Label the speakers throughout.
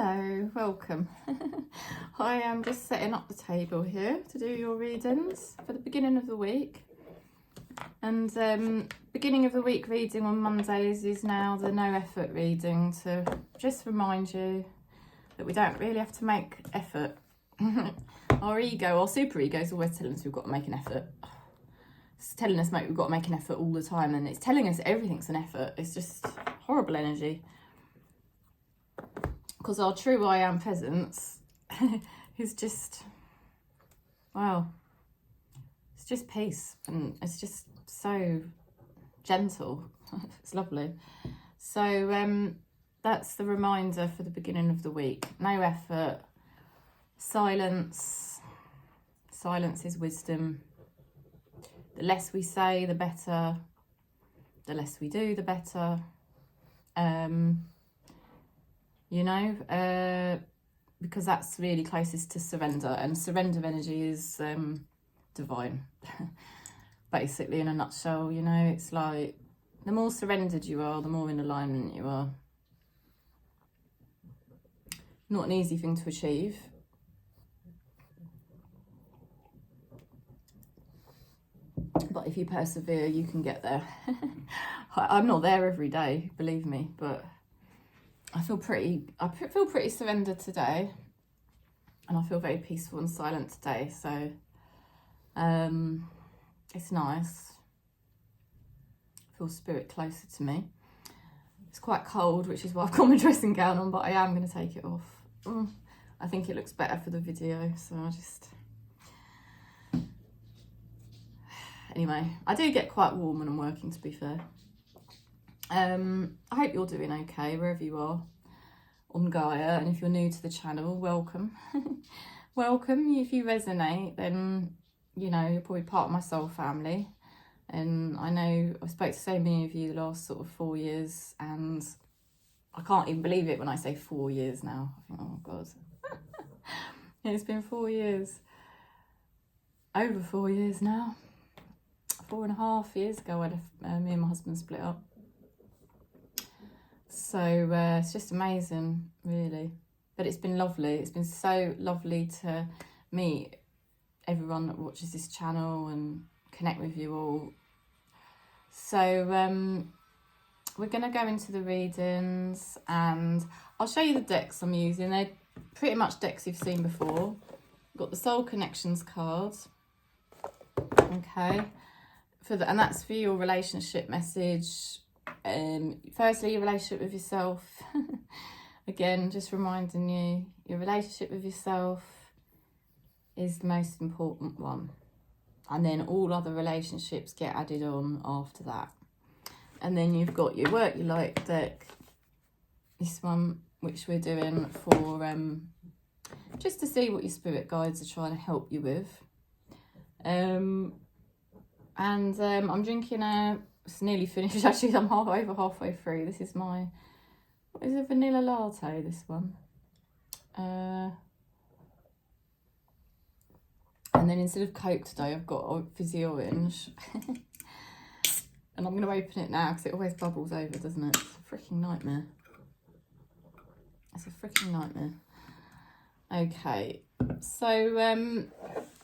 Speaker 1: Hello, welcome. I am just setting up the table here to do your readings for the beginning of the week. And beginning of the week reading on Mondays is now the no effort reading, to just remind you that we don't really have to make effort. Our ego, our super ego is always telling us we've got to make an effort. It's telling us, mate, we've got to make an effort all the time, and it's telling us everything's an effort. It's just horrible energy. Because our true I am presence is just, wow, it's just peace, and it's just so gentle. It's lovely. So that's the reminder for the beginning of the week. No effort, silence. Silence is wisdom. The less we say, the better. The less we do, the better. You know, because that's really closest to surrender, and surrender energy is divine. Basically, in a nutshell, you know, it's like the more surrendered you are, the more in alignment you are. Not an easy thing to achieve. But if you persevere, you can get there. I'm not there every day, believe me, but I feel pretty surrendered today, and I feel very peaceful and silent today. So it's nice. I feel spirit closer to me. It's quite cold, which is why I've got my dressing gown on, but I am going to take it off. I think it looks better for the video, so I just... Anyway, I do get quite warm when I'm working, to be fair. I hope you're doing okay wherever you are on Gaia, and if you're new to the channel, welcome. Welcome. If you resonate, then you know you're probably part of my soul family, and I know I've spoke to so many of you the last sort of 4 years, and I can't even believe it when I say 4 years now. I think, oh god. It's been 4 years, over 4 years now. 4.5 years ago, me and my husband split up. So it's just amazing, really. But it's been lovely. It's been so lovely to meet everyone that watches this channel and connect with you all. So we're going to go into the readings, and I'll show you the decks I'm using. They're pretty much decks you've seen before. We've got the Soul Connections card. Okay. And that's for your relationship message. Firstly, your relationship with yourself. Again, just reminding you, your relationship with yourself is the most important one, and then all other relationships get added on after that. And then you've got your Work Your Light deck, this one, which we're doing for just to see what your spirit guides are trying to help you with. I'm drinking it's nearly finished, actually. I'm over halfway through. This is my, what is a vanilla latte, this one. And then instead of Coke today, I've got a fizzy orange. And I'm going to open it now because it always bubbles over, doesn't it? It's a freaking nightmare. It's a freaking nightmare. Okay, so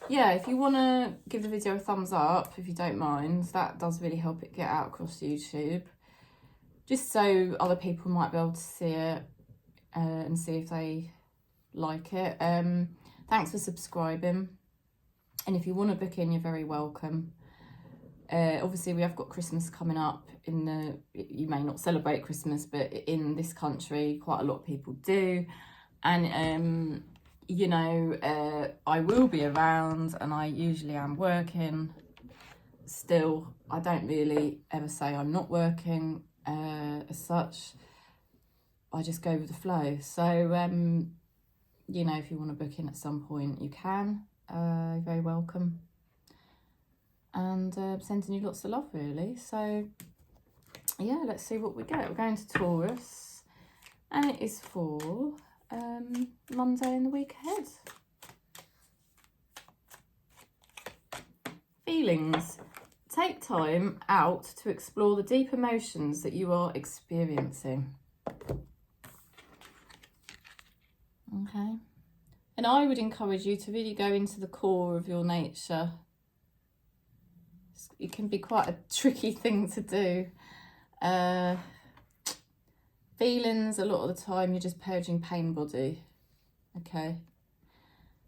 Speaker 1: yeah, if you want to give the video a thumbs up, if you don't mind, that does really help it get out across YouTube, just so other people might be able to see it and see if they like it. Thanks for subscribing, and if you want to book in, you're very welcome. Obviously we have got Christmas coming up. You may not celebrate Christmas, but in this country quite a lot of people do, and you know, I will be around, and I usually am working still. I don't really ever say I'm not working as such. I just go with the flow. So you know, if you want to book in at some point, you can. You're very welcome. And sending you lots of love, really. So yeah, let's see what we get. We're going to Taurus, and it is for Monday in the week ahead. Feelings. Take time out to explore the deep emotions that you are experiencing. And I would encourage you to really go into the core of your nature. It can be quite a tricky thing to do. Feelings, a lot of the time, you're just purging pain body, okay?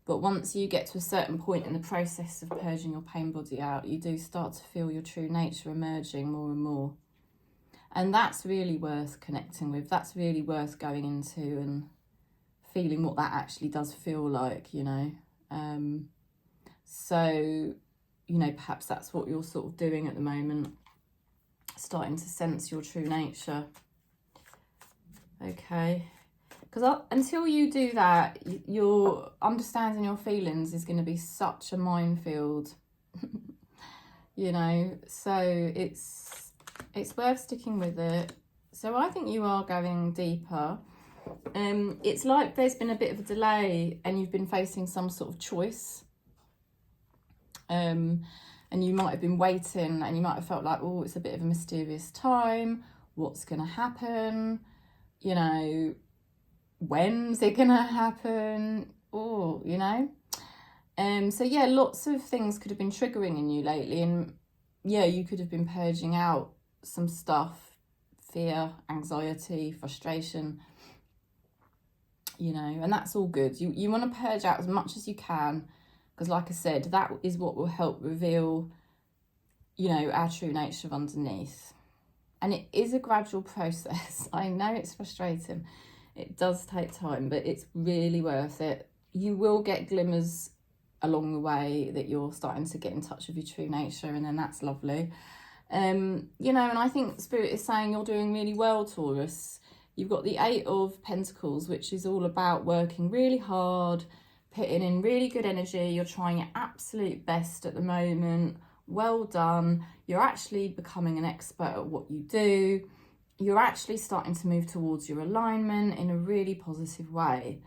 Speaker 1: But once you get to a certain point in the process of purging your pain body out, you do start to feel your true nature emerging more and more. And that's really worth connecting with. That's really worth going into and feeling what that actually does feel like, you know. So, you know, perhaps that's what you're sort of doing at the moment, starting to sense your true nature. Okay, because until you do that, your understanding your feelings is going to be such a minefield, you know, so it's worth sticking with it. So I think you are going deeper. It's like there's been a bit of a delay and you've been facing some sort of choice, and you might have been waiting and you might have felt like, oh, it's a bit of a mysterious time, what's going to happen? You know, when's it gonna happen? Oh, you know. So yeah, lots of things could have been triggering in you lately, and yeah, you could have been purging out some stuff, fear, anxiety, frustration, you know, and that's all good. You want to purge out as much as you can, because like I said, that is what will help reveal, you know, our true nature underneath. And it is a gradual process. I know it's frustrating. It does take time, but it's really worth it. You will get glimmers along the way that you're starting to get in touch with your true nature, and then that's lovely. You know, and I think Spirit is saying you're doing really well, Taurus. You've got the 8 of Pentacles, which is all about working really hard, putting in really good energy. You're trying your absolute best at the moment. Well done. You're actually becoming an expert at what you do. You're actually starting to move towards your alignment in a really positive way.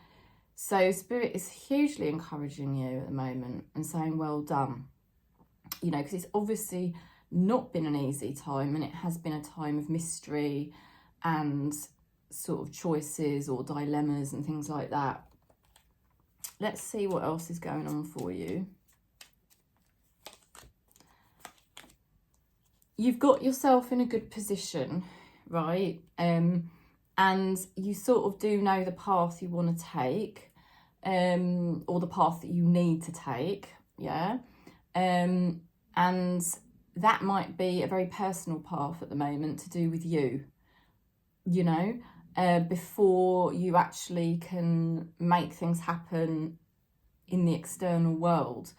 Speaker 1: So Spirit is hugely encouraging you at the moment and saying well done. You know, because it's obviously not been an easy time, and it has been a time of mystery and sort of choices or dilemmas and things like that. Let's see what else is going on for you. You've got yourself in a good position, right? And you sort of do know the path you want to take, or the path that you need to take, yeah? And that might be a very personal path at the moment to do with you, you know, before you actually can make things happen in the external world,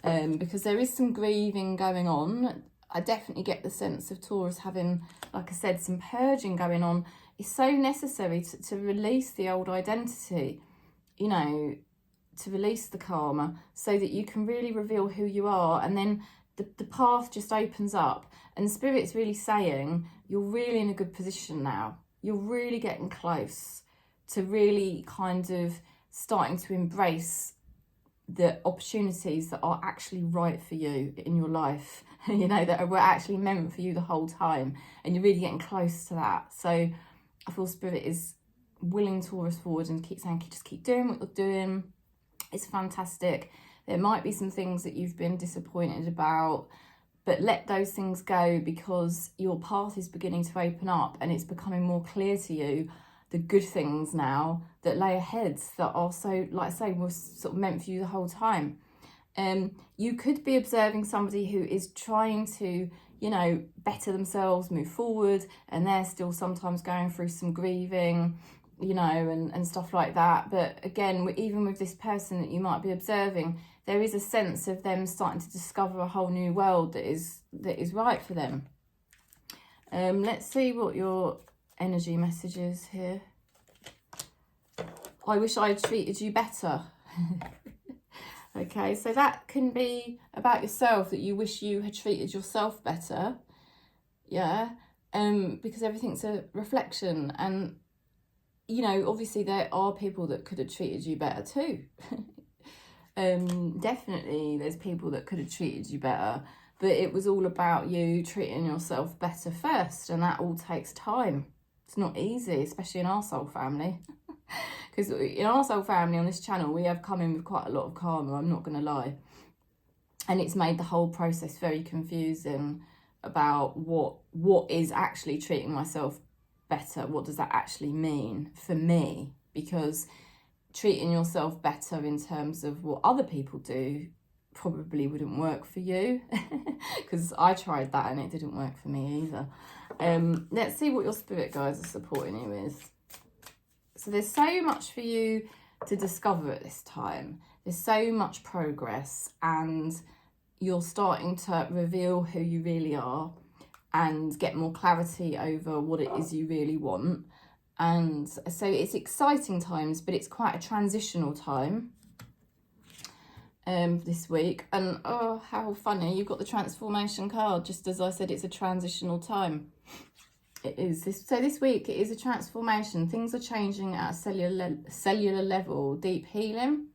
Speaker 1: because there is some grieving going on. I definitely get the sense of Taurus having, like I said, some purging going on. It's so necessary to release the old identity, you know, to release the karma so that you can really reveal who you are, and then the path just opens up. And Spirit's really saying you're really in a good position now. You're really getting close to really kind of starting to embrace the opportunities that are actually right for you in your life, you know, that were actually meant for you the whole time, and you're really getting close to that. So I feel Spirit is willing Taurus forward and keep saying, just keep doing what you're doing. It's fantastic. There might be some things that you've been disappointed about, but let those things go, because your path is beginning to open up and it's becoming more clear to you the good things now that lay ahead, that are so, like I say, was sort of meant for you the whole time. You could be observing somebody who is trying to, you know, better themselves, move forward, and they're still sometimes going through some grieving, you know, and stuff like that. But again, even with this person that you might be observing, there is a sense of them starting to discover a whole new world that is right for them. Let's see what your energy message is here. I wish I had treated you better. Okay, so that can be about yourself, that you wish you had treated yourself better. Yeah, because everything's a reflection, and you know, obviously there are people that could have treated you better too. Definitely there's people that could have treated you better, but it was all about you treating yourself better first, and that all takes time. It's not easy, especially in our soul family, Because in our soul family on this channel, we have come in with quite a lot of karma, I'm not going to lie. And it's made the whole process very confusing about what is actually treating myself better. What does that actually mean for me? Because treating yourself better in terms of what other people do probably wouldn't work for you. Because I tried that and it didn't work for me either. Let's see what your spirit guides are supporting you with. So there's so much for you to discover at this time. There's so much progress, and you're starting to reveal who you really are and get more clarity over what it is you really want. And so it's exciting times, but it's quite a transitional time this week. And oh, how funny, you've got the transformation card, just as I said, it's a transitional time. It is. So this week, it is a transformation. Things are changing at a cellular level. Deep healing.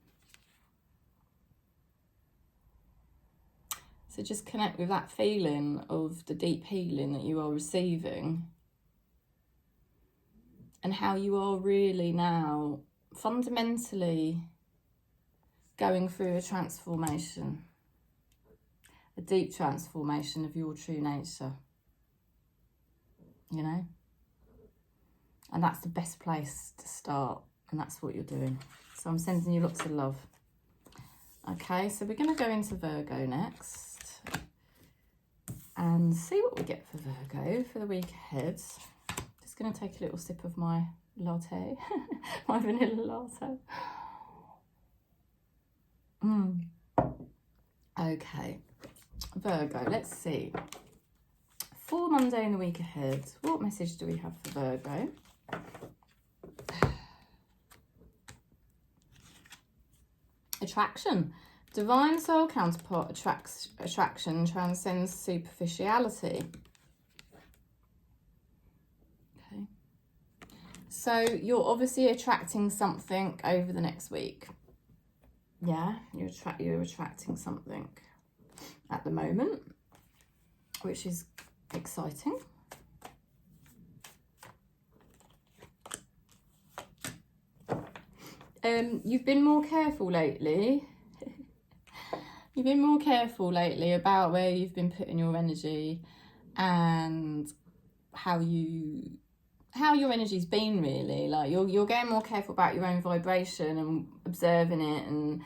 Speaker 1: So just connect with that feeling of the deep healing that you are receiving. And how you are really now fundamentally going through a transformation. A deep transformation of your true nature. You know, and that's the best place to start, and that's what you're doing. So I'm sending you lots of love. Okay, so we're going to go into Virgo next and see what we get for Virgo for the week ahead. Just going to take a little sip of my latte, my vanilla latte. Okay, Virgo, let's see. For Monday in the week ahead, what message do we have for Virgo? Attraction. Divine soul counterpart attraction transcends superficiality. Okay. So you're obviously attracting something over the next week. Yeah, you're attracting something at the moment, which is exciting. You've been more careful lately. You've been more careful lately about where you've been putting your energy and how your energy's been, really. Like you're getting more careful about your own vibration and observing it, and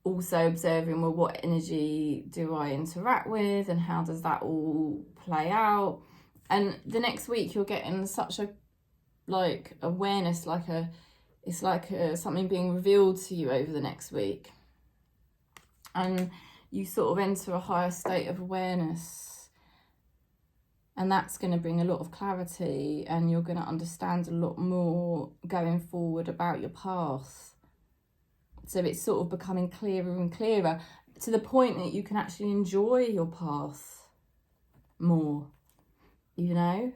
Speaker 1: also observing, well, what energy do I interact with and how does that all play out? And the next week you're getting such a awareness, it's like something being revealed to you over the next week, and you sort of enter a higher state of awareness, and that's going to bring a lot of clarity, and you're going to understand a lot more going forward about your path. So it's sort of becoming clearer and clearer to the point that you can actually enjoy your path more, you know.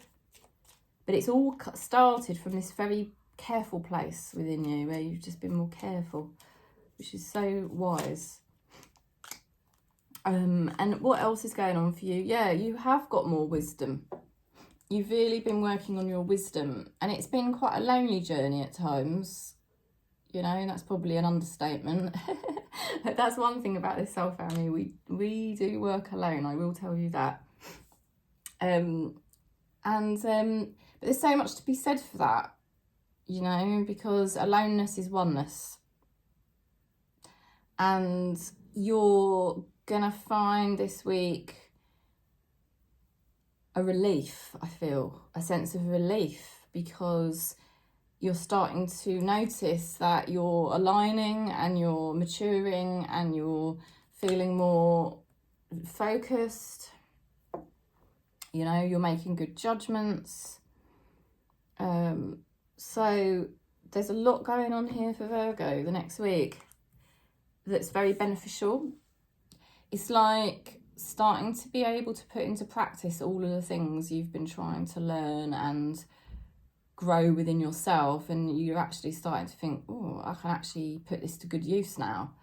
Speaker 1: But it's all started from this very careful place within you where you've just been more careful, which is so wise. And what else is going on for you? Yeah, you have got more wisdom. You've really been working on your wisdom, and it's been quite a lonely journey at times. You know, and that's probably an understatement. But that's one thing about this soul family. We do work alone, I will tell you that. But there's so much to be said for that, you know, because aloneness is oneness. And you're gonna find this week a relief, I feel, a sense of relief, because you're starting to notice that you're aligning and you're maturing and you're feeling more focused. You know, you're making good judgments. So there's a lot going on here for Virgo the next week that's very beneficial. It's like starting to be able to put into practice all of the things you've been trying to learn and grow within yourself, and you're actually starting to think, oh, I can actually put this to good use now.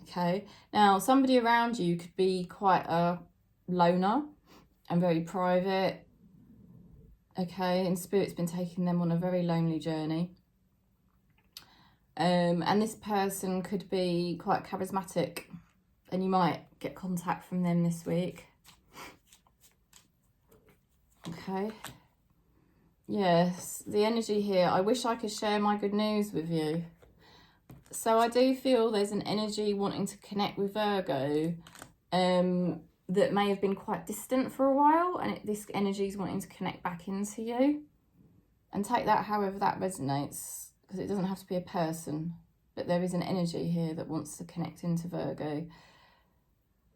Speaker 1: Okay, now somebody around you could be quite a loner and very private, okay, and Spirit's been taking them on a very lonely journey. And this person could be quite charismatic, and you might get contact from them this week. Okay. Yes, the energy here. I wish I could share my good news with you. So I do feel there's an energy wanting to connect with Virgo that may have been quite distant for a while, and this energy is wanting to connect back into you. And take that however that resonates, because it doesn't have to be a person, but there is an energy here that wants to connect into Virgo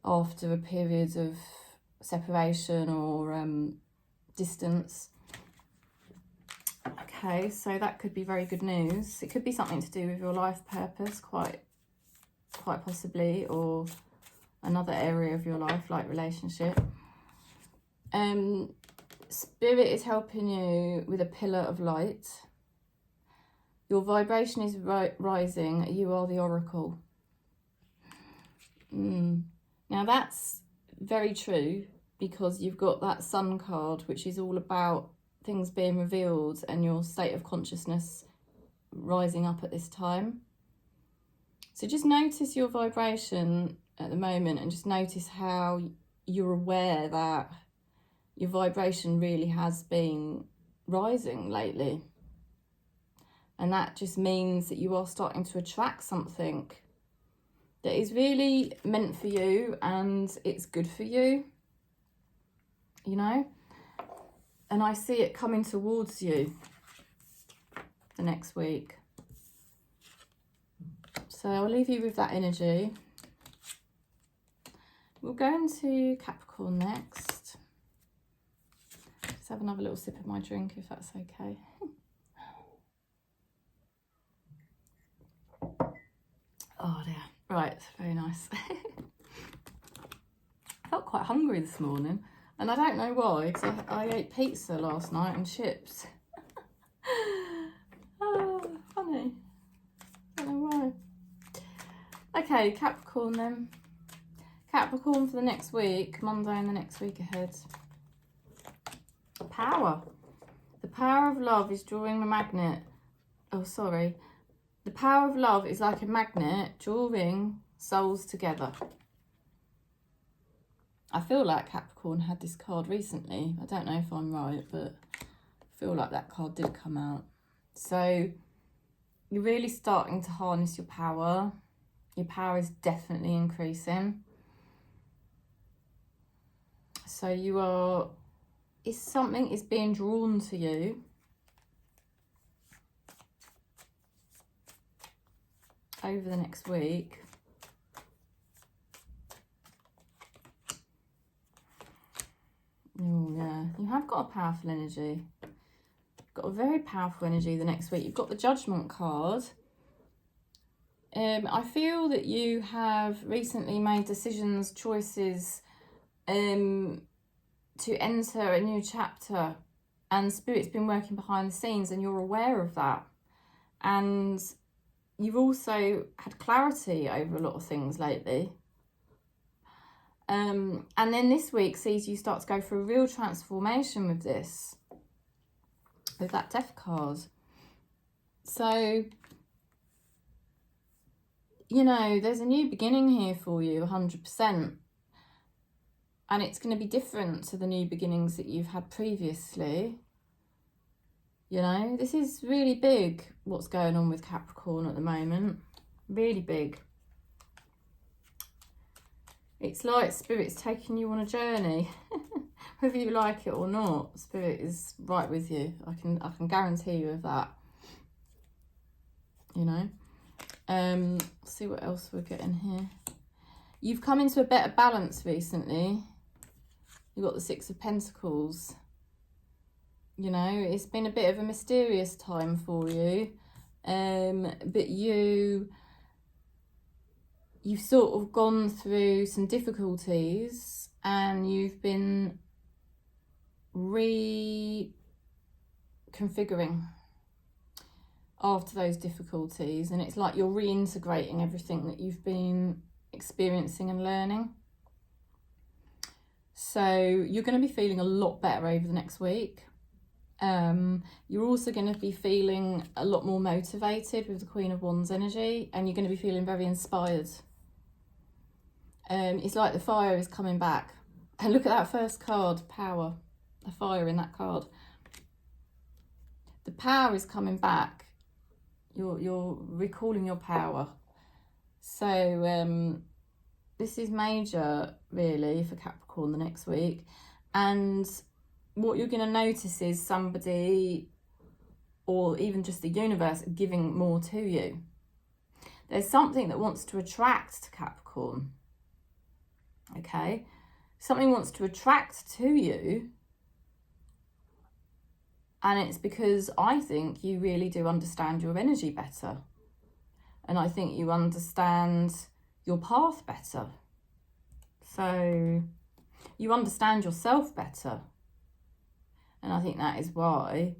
Speaker 1: after a period of separation or distance. Okay, so that could be very good news. It could be something to do with your life purpose, quite possibly, or another area of your life, like relationship. Spirit is helping you with a pillar of light. Your vibration is rising. You are the oracle. Now that's very true, because you've got that Sun card, which is all about things being revealed and your state of consciousness rising up at this time. So just notice your vibration at the moment, and just notice how you're aware that your vibration really has been rising lately. And that just means that you are starting to attract something that is really meant for you, and it's good for you, you know? And I see it coming towards you the next week. So I'll leave you with that energy. We'll go into Capricorn next. Just have another little sip of my drink, if that's okay. Oh dear. Right, very nice. I felt quite hungry this morning, and I don't know why, because I ate pizza last night and chips. Oh, funny. I don't know why. Okay, Capricorn then. Capricorn for the next week, Monday and the next week ahead. Power. The power of love is drawing the magnet. Oh, sorry. The power of love is like a magnet drawing souls together. I feel like Capricorn had this card recently. I don't know if I'm right, but I feel like that card did come out. So you're really starting to harness your power. Your power is definitely increasing. So you are, if something is being drawn to you, over the next week. Oh yeah, you have got a powerful energy. Got a very powerful energy the next week. You've got the Judgment card. I feel that you have recently made decisions, choices, to enter a new chapter, and Spirit's been working behind the scenes, and you're aware of that. And you've also had clarity over a lot of things lately. And then this week sees you start to go through a real transformation with this, with that Death card. So, you know, there's a new beginning here for you, 100%. And it's going to be different to the new beginnings that you've had previously. You know, this is really big, what's going on with Capricorn at the moment. Really big. It's like Spirit's taking you on a journey. Whether you like it or not, Spirit is right with you. I can guarantee you of that. You know. See what else we're getting here. You've come into a better balance recently. You've got the Six of Pentacles. You know, it's been a bit of a mysterious time for you. But you've sort of gone through some difficulties, and you've been reconfiguring after those difficulties, and it's like you're reintegrating everything that you've been experiencing and learning. So you're going to be feeling a lot better over the next week. You're also going to be feeling a lot more motivated with the Queen of Wands energy, and you're going to be feeling very inspired. It's like the fire is coming back. And look at that first card, power, a fire in that card. The power is coming back. You're recalling your power. So this is major, really, for Capricorn the next week. And what you're going to notice is somebody, or even just the universe, giving more to you. There's something that wants to attract to Capricorn. Okay? Something wants to attract to you. And it's because I think you really do understand your energy better. And I think you understand your path better. So you understand yourself better. And I think that is why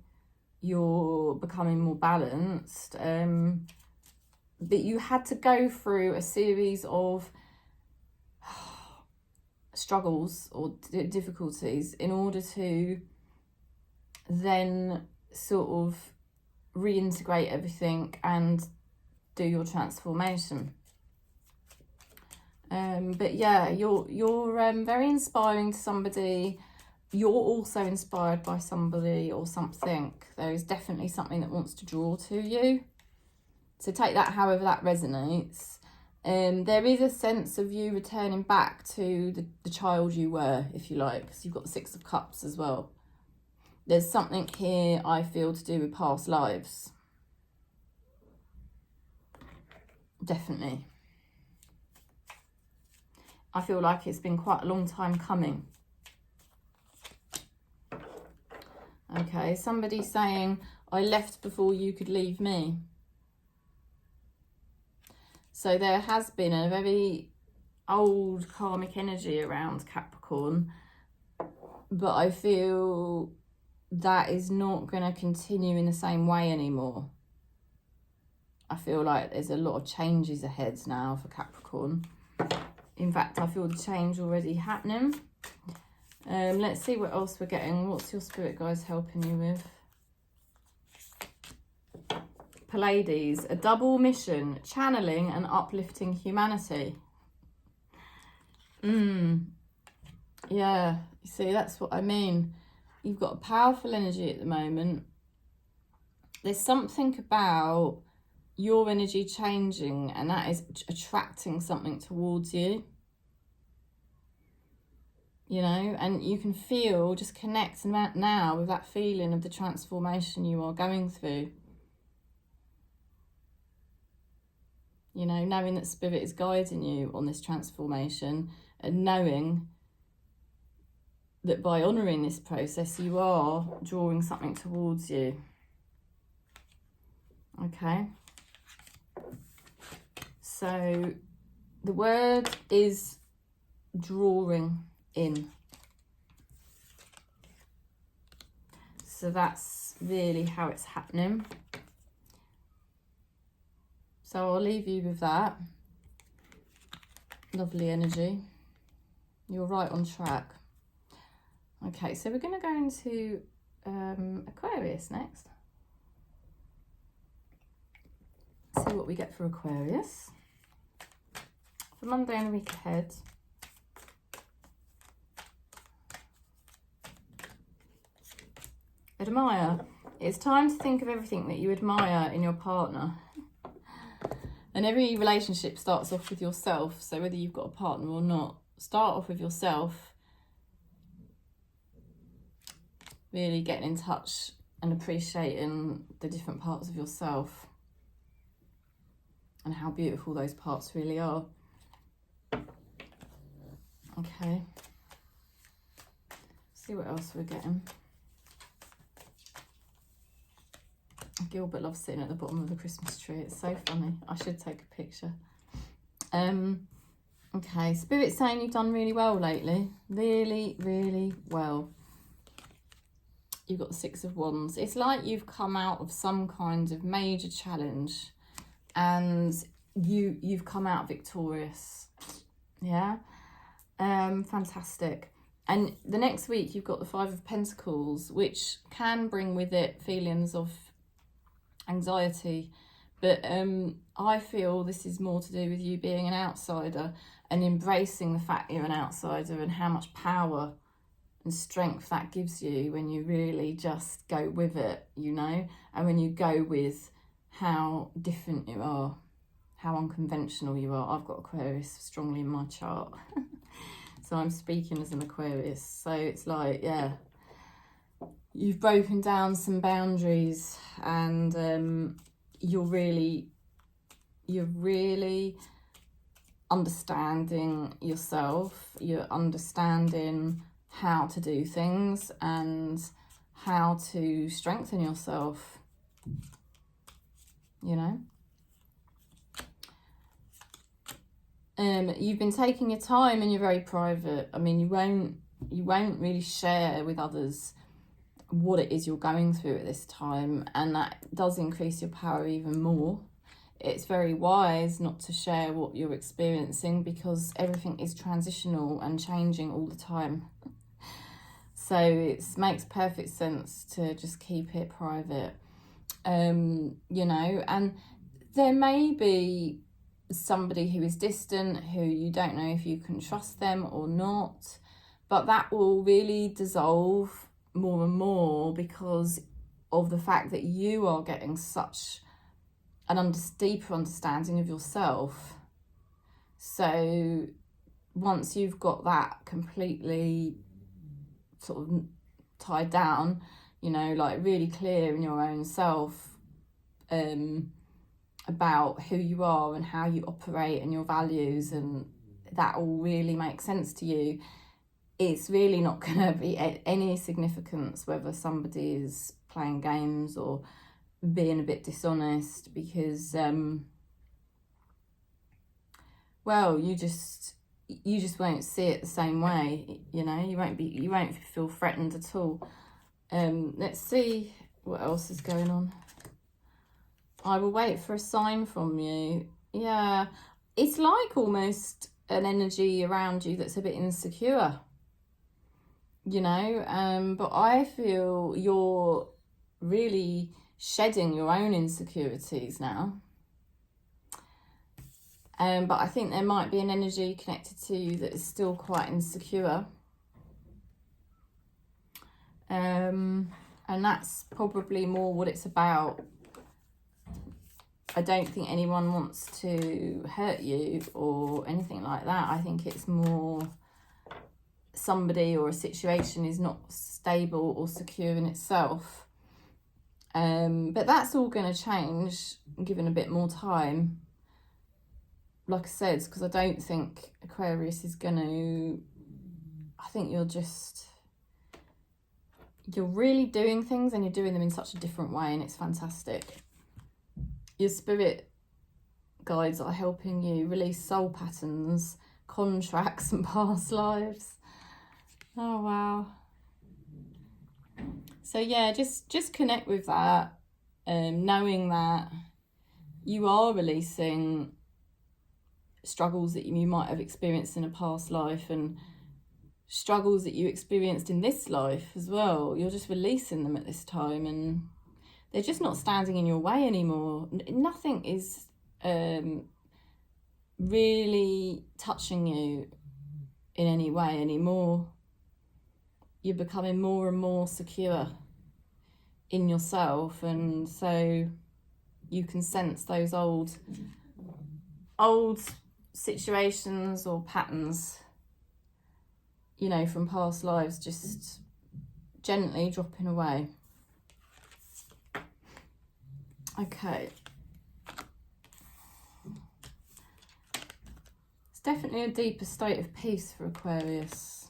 Speaker 1: you're becoming more balanced. But you had to go through a series of struggles or difficulties in order to then sort of reintegrate everything and do your transformation. But yeah, you're very inspiring to somebody. You're also inspired by somebody or something. There is definitely something that wants to draw to you. So take that however that resonates. There is a sense of you returning back to the child you were, if you like, because you've got the Six of Cups as well. There's something here, I feel, to do with past lives. Definitely. I feel like it's been quite a long time coming. Okay, somebody's saying, I left before you could leave me. So there has been a very old karmic energy around Capricorn, but I feel that is not going to continue in the same way anymore. I feel like there's a lot of changes ahead now for Capricorn. In fact, I feel the change already happening. Let's see what else we're getting. What's your spirit guides helping you with? Pleiades, a double mission, channeling and uplifting humanity. Yeah, you see, that's what I mean. You've got a powerful energy at the moment. There's something about your energy changing, and that is attracting something towards you. You know, and you can feel, just connect now with that feeling of the transformation you are going through. You know, knowing that Spirit is guiding you on this transformation, and knowing that by honouring this process, you are drawing something towards you. Okay. So the word is drawing in. So that's really how it's happening. So I'll leave you with that. Lovely energy. You're right on track. Okay, so we're going to go into Aquarius next. See what we get for Aquarius for Monday and the week ahead. Admire. It's time to think of everything that you admire in your partner. And every relationship starts off with yourself. So whether you've got a partner or not, start off with yourself. Really getting in touch and appreciating the different parts of yourself and how beautiful those parts really are. Okay. See what else we're getting. Gilbert loves sitting at the bottom of the Christmas tree. It's so funny. I should take a picture. Okay, Spirit's saying you've done really well lately. Really, really well. You've got the Six of Wands. It's like you've come out of some kind of major challenge and you've come out victorious. Yeah. Fantastic. And the next week you've got the Five of Pentacles, which can bring with it feelings of anxiety. But I feel this is more to do with you being an outsider and embracing the fact you're an outsider and how much power and strength that gives you when you really just go with it, you know, and when you go with how different you are, how unconventional you are. I've got Aquarius strongly in my chart. So I'm speaking as an Aquarius. So it's like, yeah, you've broken down some boundaries, and you're really understanding yourself. You're understanding how to do things and how to strengthen yourself, you know. You've been taking your time and you're very private. I mean, you won't really share with others what it is you're going through at this time, and that does increase your power even more. It's very wise not to share what you're experiencing, because everything is transitional and changing all the time. So it makes perfect sense to just keep it private, you know. And there may be somebody who is distant, who you don't know if you can trust them or not, but that will really dissolve more and more because of the fact that you are getting such an deeper understanding of yourself. So once you've got that completely sort of tied down, you know, like really clear in your own self, about who you are and how you operate and your values, and that all really makes sense to you, it's really not going to be any significance whether somebody is playing games or being a bit dishonest, because well, you just won't see it the same way, you know. You won't feel threatened at all. Let's see what else is going on. I will wait for a sign from you. Yeah, it's like almost an energy around you that's a bit insecure, you know. But I feel you're really shedding your own insecurities now. But I think there might be an energy connected to you that is still quite insecure. And that's probably more what it's about. I don't think anyone wants to hurt you or anything like that. I think it's more somebody or a situation is not stable or secure in itself. But that's all going to change given a bit more time. Like I said, because I don't think Aquarius is going to... I think you're really doing things, and you're doing them in such a different way, and it's fantastic. Your spirit guides are helping you release soul patterns, contracts and past lives. Oh, wow. So yeah, just connect with that, knowing that you are releasing struggles that you might have experienced in a past life, and struggles that you experienced in this life as well. You're just releasing them at this time, and they're just not standing in your way anymore. Nothing is really touching you in any way anymore. You're becoming more and more secure in yourself, and so you can sense those old situations or patterns, you know, from past lives, just gently dropping away. Okay. It's definitely a deeper state of peace for Aquarius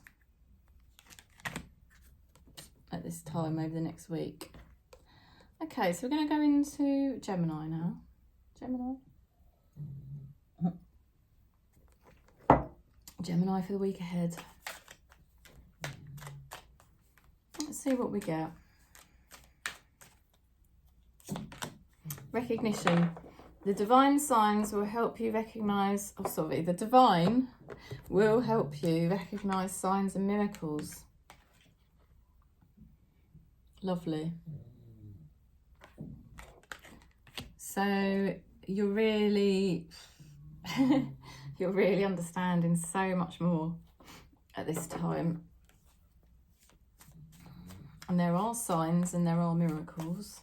Speaker 1: at this time over the next week. Okay, so we're going to go into Gemini now. Gemini for the week ahead. Let's see what we get. Recognition. The divine signs will help you recognise, the divine will help you recognise signs and miracles. Lovely. So you're really, you're really understanding so much more at this time. And there are signs and there are miracles.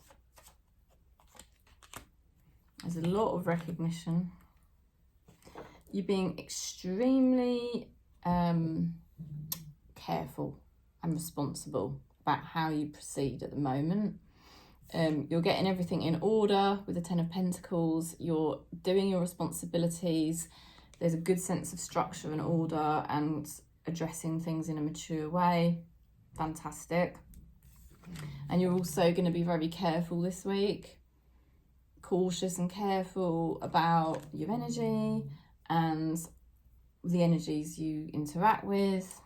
Speaker 1: There's a lot of recognition. You're being extremely careful and responsible about how you proceed at the moment. You're getting everything in order with the Ten of Pentacles. You're doing your responsibilities. There's a good sense of structure and order and addressing things in a mature way. Fantastic. And you're also going to be very careful this week. Cautious and careful about your energy and the energies you interact with,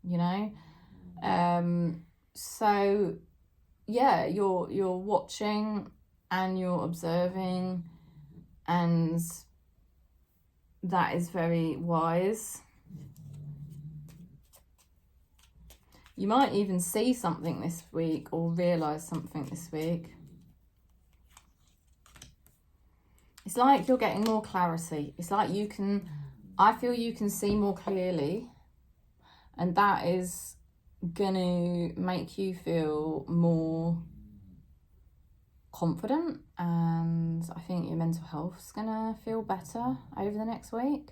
Speaker 1: you know. So yeah, you're watching and you're observing, and that is very wise. You might even see something this week or realise something this week. It's like you're getting more clarity. It's like you can, I feel you can see more clearly, and that is going to make you feel more confident, and I think your mental health is going to feel better over the next week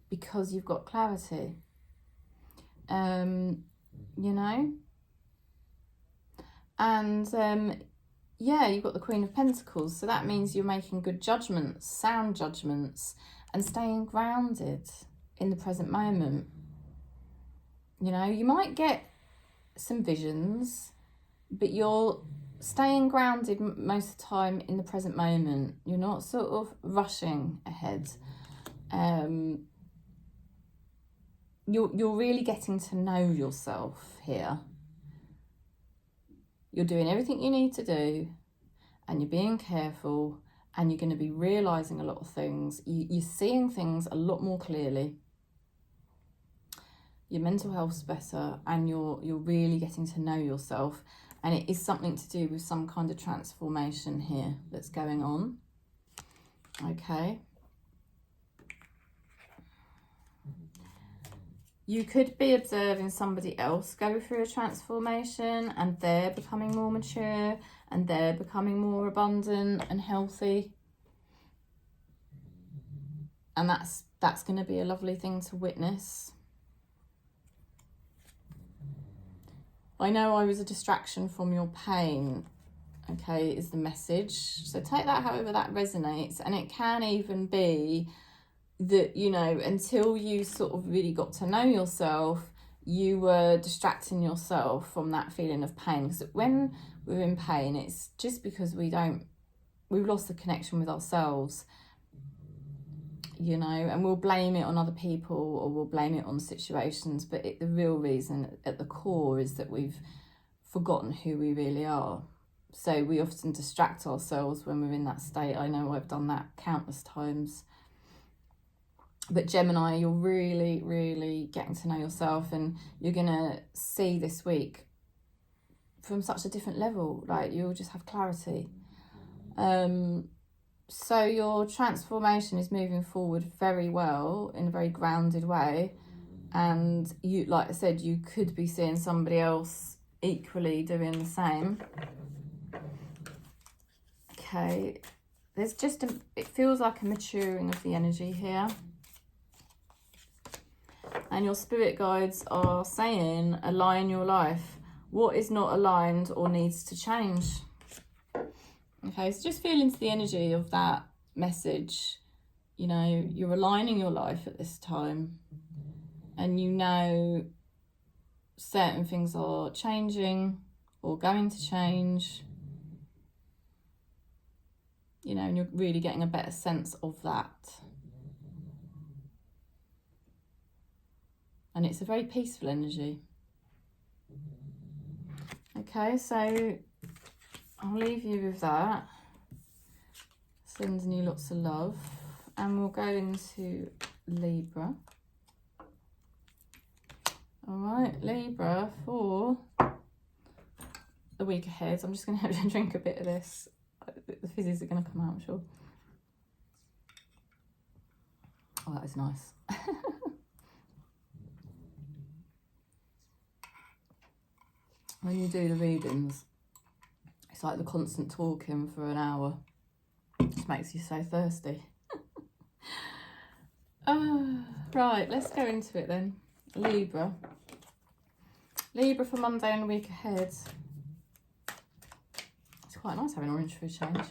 Speaker 1: because you've got clarity. You know? And yeah, you've got the Queen of Pentacles, so that means you're making good judgments, sound judgments, and staying grounded in the present moment. You know, you might get some visions, but you're staying grounded most of the time in the present moment. You're not sort of rushing ahead. You're really getting to know yourself here. You're doing everything you need to do, and you're being careful, and you're going to be realising a lot of things. You're seeing things a lot more clearly. Your mental health's better, and you're really getting to know yourself. And it is something to do with some kind of transformation here that's going on. Okay. You could be observing somebody else go through a transformation, and they're becoming more mature, and they're becoming more abundant and healthy. And that's going to be a lovely thing to witness. I know I was a distraction from your pain, okay, is the message. So take that however that resonates. And it can even be that, you know, until you sort of really got to know yourself, you were distracting yourself from that feeling of pain. Because when we're in pain, it's just because we've lost the connection with ourselves, you know, and we'll blame it on other people or we'll blame it on situations. But the real reason at the core is that we've forgotten who we really are. So we often distract ourselves when we're in that state. I know I've done that countless times. But Gemini, you're really, really getting to know yourself, and you're going to see this week from such a different level. Like, you'll just have clarity. So your transformation is moving forward very well in a very grounded way. And you, like I said, you could be seeing somebody else equally doing the same. Okay. There's just it feels like a maturing of the energy here. And your spirit guides are saying, align your life. What is not aligned or needs to change? Okay, so just feel into the energy of that message. You know, you're aligning your life at this time. And you know certain things are changing or going to change. You know, and you're really getting a better sense of that. And it's a very peaceful energy. Okay, so I'll leave you with that. Sending you lots of love. And we'll go into Libra. All right, Libra, for the week ahead. I'm just going to have to drink a bit of this. The fizzies are going to come out, I'm sure. Oh, that is nice. When you do the readings, it's like the constant talking for an hour. It just makes you so thirsty. Right, let's go into it then. Libra. Libra for Monday and the week ahead. It's quite nice having orange for a change.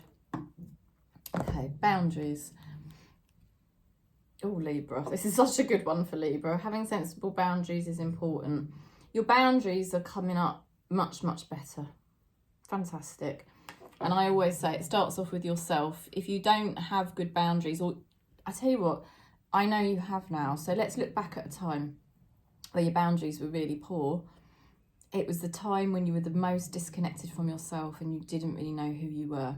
Speaker 1: Okay, boundaries. Oh, Libra. This is such a good one for Libra. Having sensible boundaries is important. Your boundaries are coming up much, much better. Fantastic. And I always say it starts off with yourself. If you don't have good boundaries, or I tell you what, I know you have now. So let's look back at a time where your boundaries were really poor. It was the time when you were the most disconnected from yourself and you didn't really know who you were.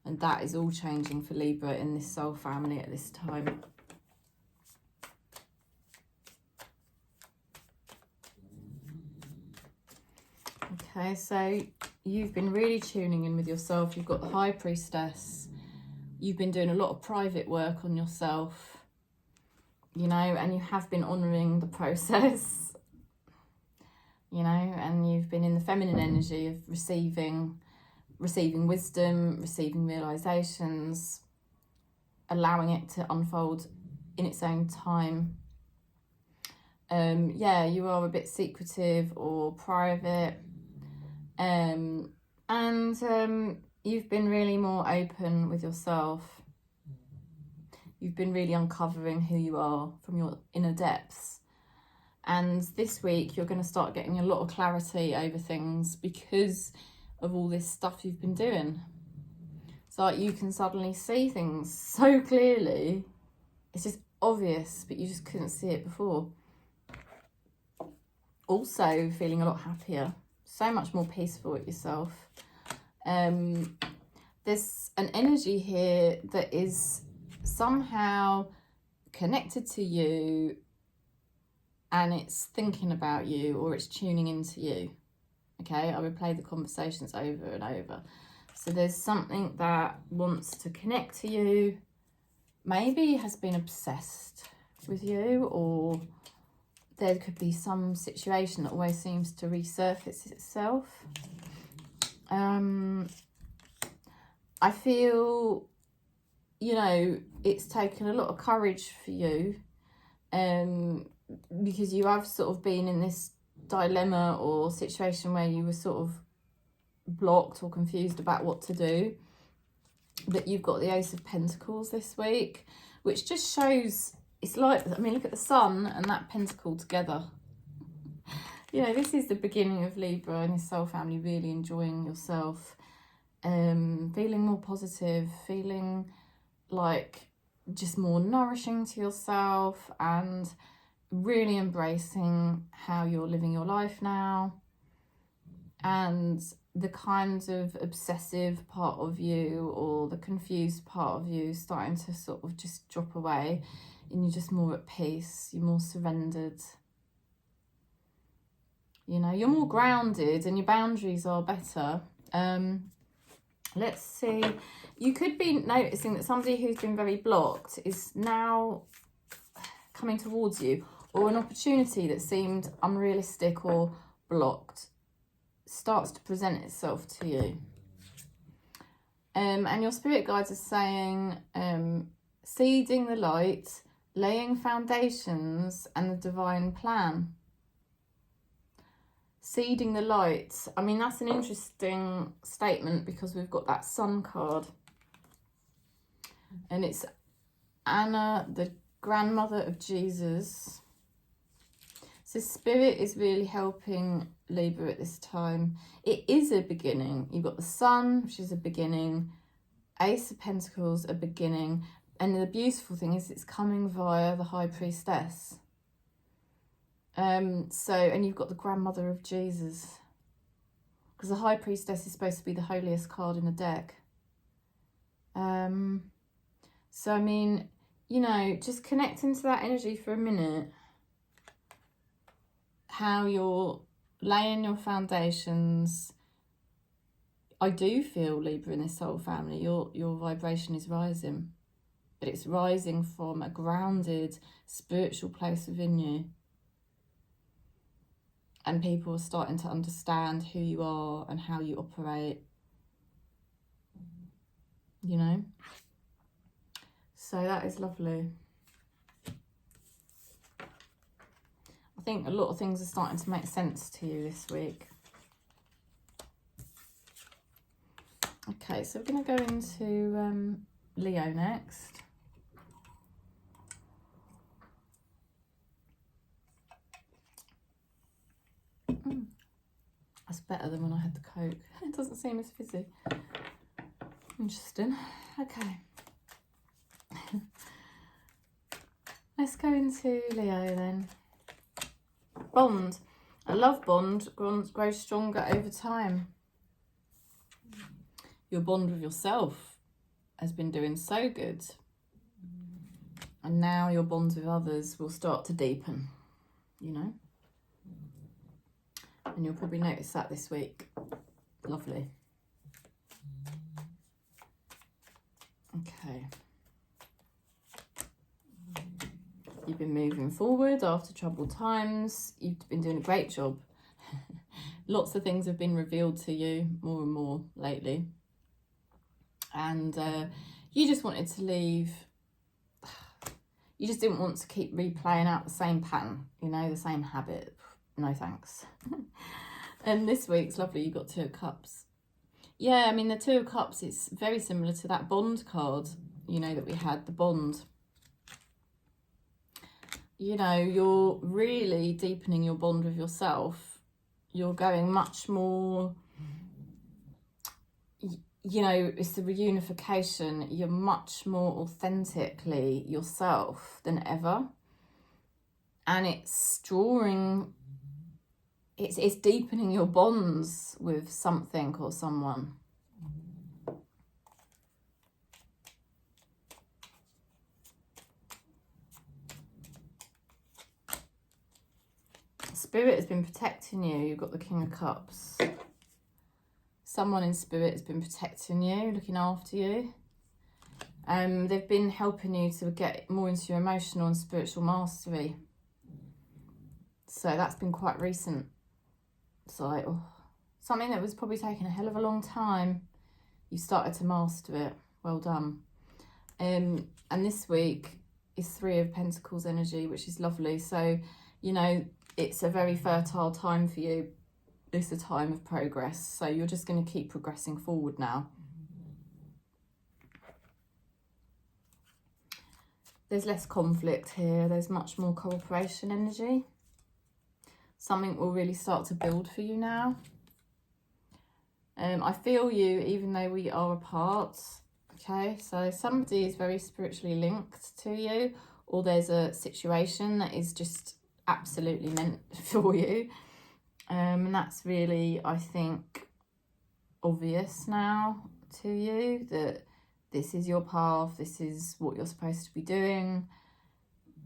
Speaker 1: And that is all changing for Libra in this soul family at this time. Okay, so you've been really tuning in with yourself. You've got the High Priestess. You've been doing a lot of private work on yourself, you know, and you have been honouring the process, you know, and you've been in the feminine energy of receiving wisdom, receiving realizations, allowing it to unfold in its own time. Yeah, you are a bit secretive or private. You've been really more open with yourself. You've been really uncovering who you are from your inner depths. And this week, you're going to start getting a lot of clarity over things because of all this stuff you've been doing. It's like you can suddenly see things so clearly. It's just obvious, but you just couldn't see it before. Also feeling a lot happier, so much more peaceful with yourself. There's an energy here that is somehow connected to you and it's thinking about you or it's tuning into you. Okay, I replay the conversations over and over. So there's something that wants to connect to you, maybe has been obsessed with you, or there could be some situation that always seems to resurface itself. I feel, you know, it's taken a lot of courage for you, because you have sort of been in this dilemma or situation where you were sort of blocked or confused about what to do. But you've got the Ace of Pentacles this week, which just shows, it's like, I mean, look at the Sun and that Pentacle together. You know, this is the beginning of Libra and his soul family really enjoying yourself, feeling more positive, feeling like just more nourishing to yourself and really embracing how you're living your life now. And the kind of obsessive part of you or the confused part of you starting to sort of just drop away, and you're just more at peace, you're more surrendered. You know, you're more grounded and your boundaries are better. Let's see. You could be noticing that somebody who's been very blocked is now coming towards you, or an opportunity that seemed unrealistic or blocked starts to present itself to you. And your spirit guides are saying, seeding the light, laying foundations and the divine plan. Seeding the light. I mean, that's an interesting statement because we've got that Sun card. And it's Anna, the grandmother of Jesus. So Spirit is really helping Libra at this time. It is a beginning. You've got the Sun, which is a beginning. Ace of Pentacles, a beginning. And the beautiful thing is it's coming via the High Priestess. And you've got the grandmother of Jesus. Because the High Priestess is supposed to be the holiest card in the deck. So, I mean, you know, just connecting to that energy for a minute, how you're laying your foundations. I do feel, Libra, in this soul family, your vibration is rising, but it's rising from a grounded spiritual place within you. And people are starting to understand who you are and how you operate, you know. So that is lovely. I think a lot of things are starting to make sense to you this week. Okay, so we're going to go into Leo next. That's better than when I had the Coke. It doesn't seem as fizzy. Interesting. Okay. Let's go into Leo then. Bond. A love bond grows stronger over time. Your bond with yourself has been doing so good. And now your bonds with others will start to deepen, you know. And you'll probably notice that this week. Lovely. Okay. You've been moving forward after troubled times. You've been doing a great job. Lots of things have been revealed to you more and more lately. And you just wanted to leave. You just didn't want to keep replaying out the same pattern, you know, the same habit. No thanks. And this week's lovely. You got 2 of Cups. Yeah, I mean, the 2 of Cups, it's very similar to that bond card, you know, that we had, the bond. You know, you're really deepening your bond with yourself. You're going much more, you know, it's the reunification. You're much more authentically yourself than ever. And it's drawing, it's deepening your bonds with something or someone. Spirit has been protecting you. You've got the King of Cups. Someone in spirit has been protecting you, looking after you. They've been helping you to get more into your emotional and spiritual mastery. So that's been quite recent. So like, oh, something that was probably taking a hell of a long time. You started to master it. Well done. And this week is 3 of Pentacles energy, which is lovely. So, you know, it's a very fertile time for you. It's a time of progress. So you're just going to keep progressing forward now. There's less conflict here. There's much more cooperation energy. Something will really start to build for you now. I feel you even though we are apart. Okay, so somebody is very spiritually linked to you, or there's a situation that is just absolutely meant for you. And that's really, I think, obvious now to you that this is your path, this is what you're supposed to be doing,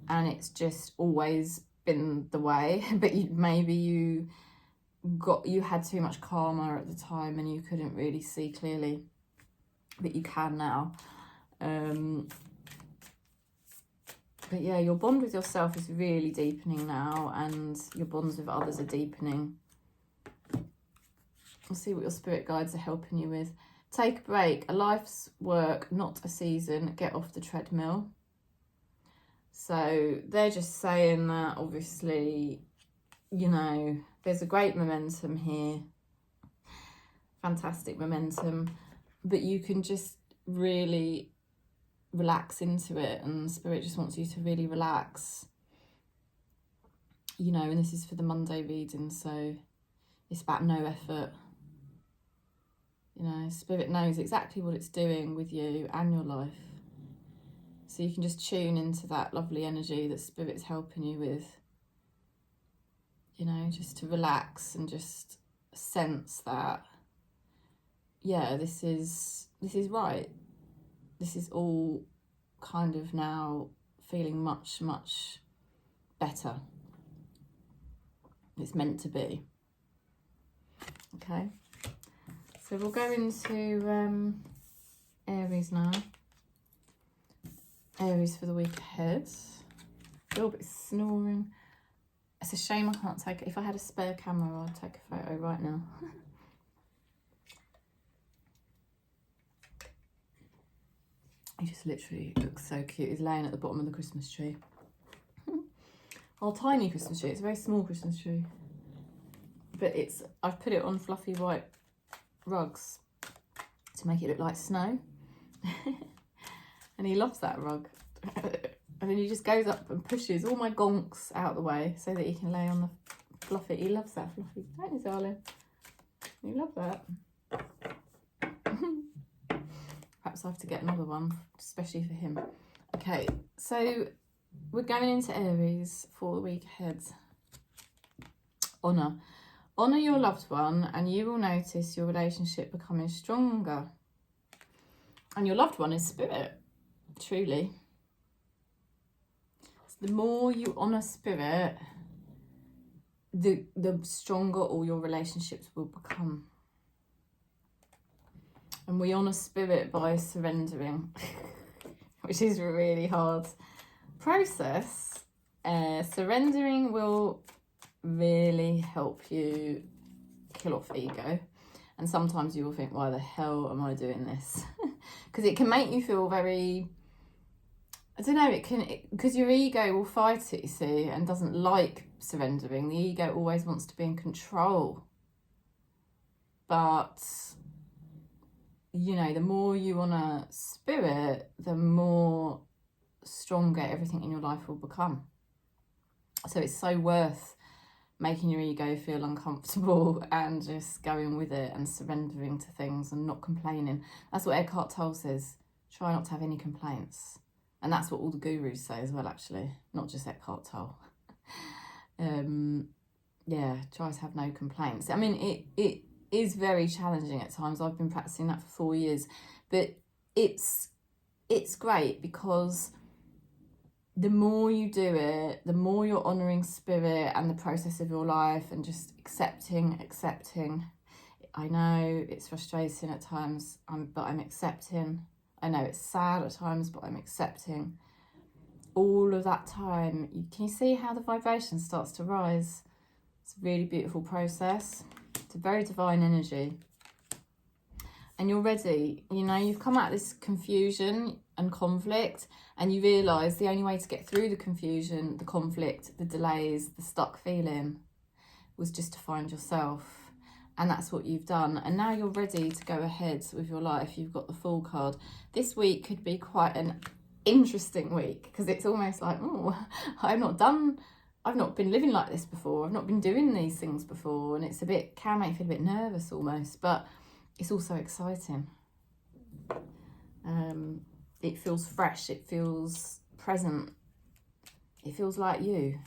Speaker 1: and it's just always been the way. But maybe you had too much karma at the time and you couldn't really see clearly, but you can now. But yeah, your bond with yourself is really deepening now, and your bonds with others are deepening. We'll see what your spirit guides are helping you with. Take a break. A life's work, not a season. Get off the treadmill. So they're just saying that, obviously, you know, there's a great momentum here. Fantastic momentum. But you can just really relax into it, and spirit just wants you to really relax, you know. And this is for the Monday reading, so it's about no effort, you know. Spirit knows exactly what it's doing with you and your life, so you can just tune into that lovely energy that spirit's helping you with, you know, just to relax and just sense that, yeah, this is right. this is all kind of now feeling much, much better. It's meant to be. Okay, so we'll go into Aries now. Aries for the week ahead. A little bit snoring. It's a shame I can't take it. If I had a spare camera, I'd take a photo right now. He just literally looks so cute. He's laying at the bottom of the Christmas tree. Our tiny Christmas tree. It's a very small Christmas tree. But I've put it on fluffy white rugs to make it look like snow. And he loves that rug. And then he just goes up and pushes all my gonks out of the way so that he can lay on the fluffy. He loves that fluffy. Don't you, darling? You love that. Perhaps I have to get another one, especially for him. Okay, so we're going into Aries for the week ahead. Honour. Honour your loved one and you will notice your relationship becoming stronger. And your loved one is spirit, truly. So the more you honour spirit, the stronger all your relationships will become. And we honour spirit by surrendering, which is a really hard process. Surrendering will really help you kill off ego. And sometimes you will think, why the hell am I doing this? Because it can make you feel very, I don't know, because your ego will fight it, you see, and doesn't like surrendering. The ego always wants to be in control. But, you know, the more you honour spirit, the more stronger everything in your life will become. So it's so worth making your ego feel uncomfortable and just going with it and surrendering to things and not complaining. That's what Eckhart Tolle says. Try not to have any complaints. And that's what all the gurus say as well, actually. Not just Eckhart Tolle. Yeah, try to have no complaints. I mean, it is very challenging at times. I've been practicing that for 4 years. But it's great because the more you do it, the more you're honouring spirit and the process of your life and just accepting. I know it's frustrating at times, but I'm accepting. I know it's sad at times, but I'm accepting. All of that time, can you see how the vibration starts to rise? It's a really beautiful process. It's a very divine energy. And you're ready. You know, you've come out of this confusion and conflict, and you realise the only way to get through the confusion, the conflict, the delays, the stuck feeling was just to find yourself. And that's what you've done. And now you're ready to go ahead with your life. You've got the Fool card. This week could be quite an interesting week because it's almost like, oh, I've not been living like this before. I've not been doing these things before. And can make you feel a bit nervous almost, but it's also exciting. It feels fresh. It feels present. It feels like you.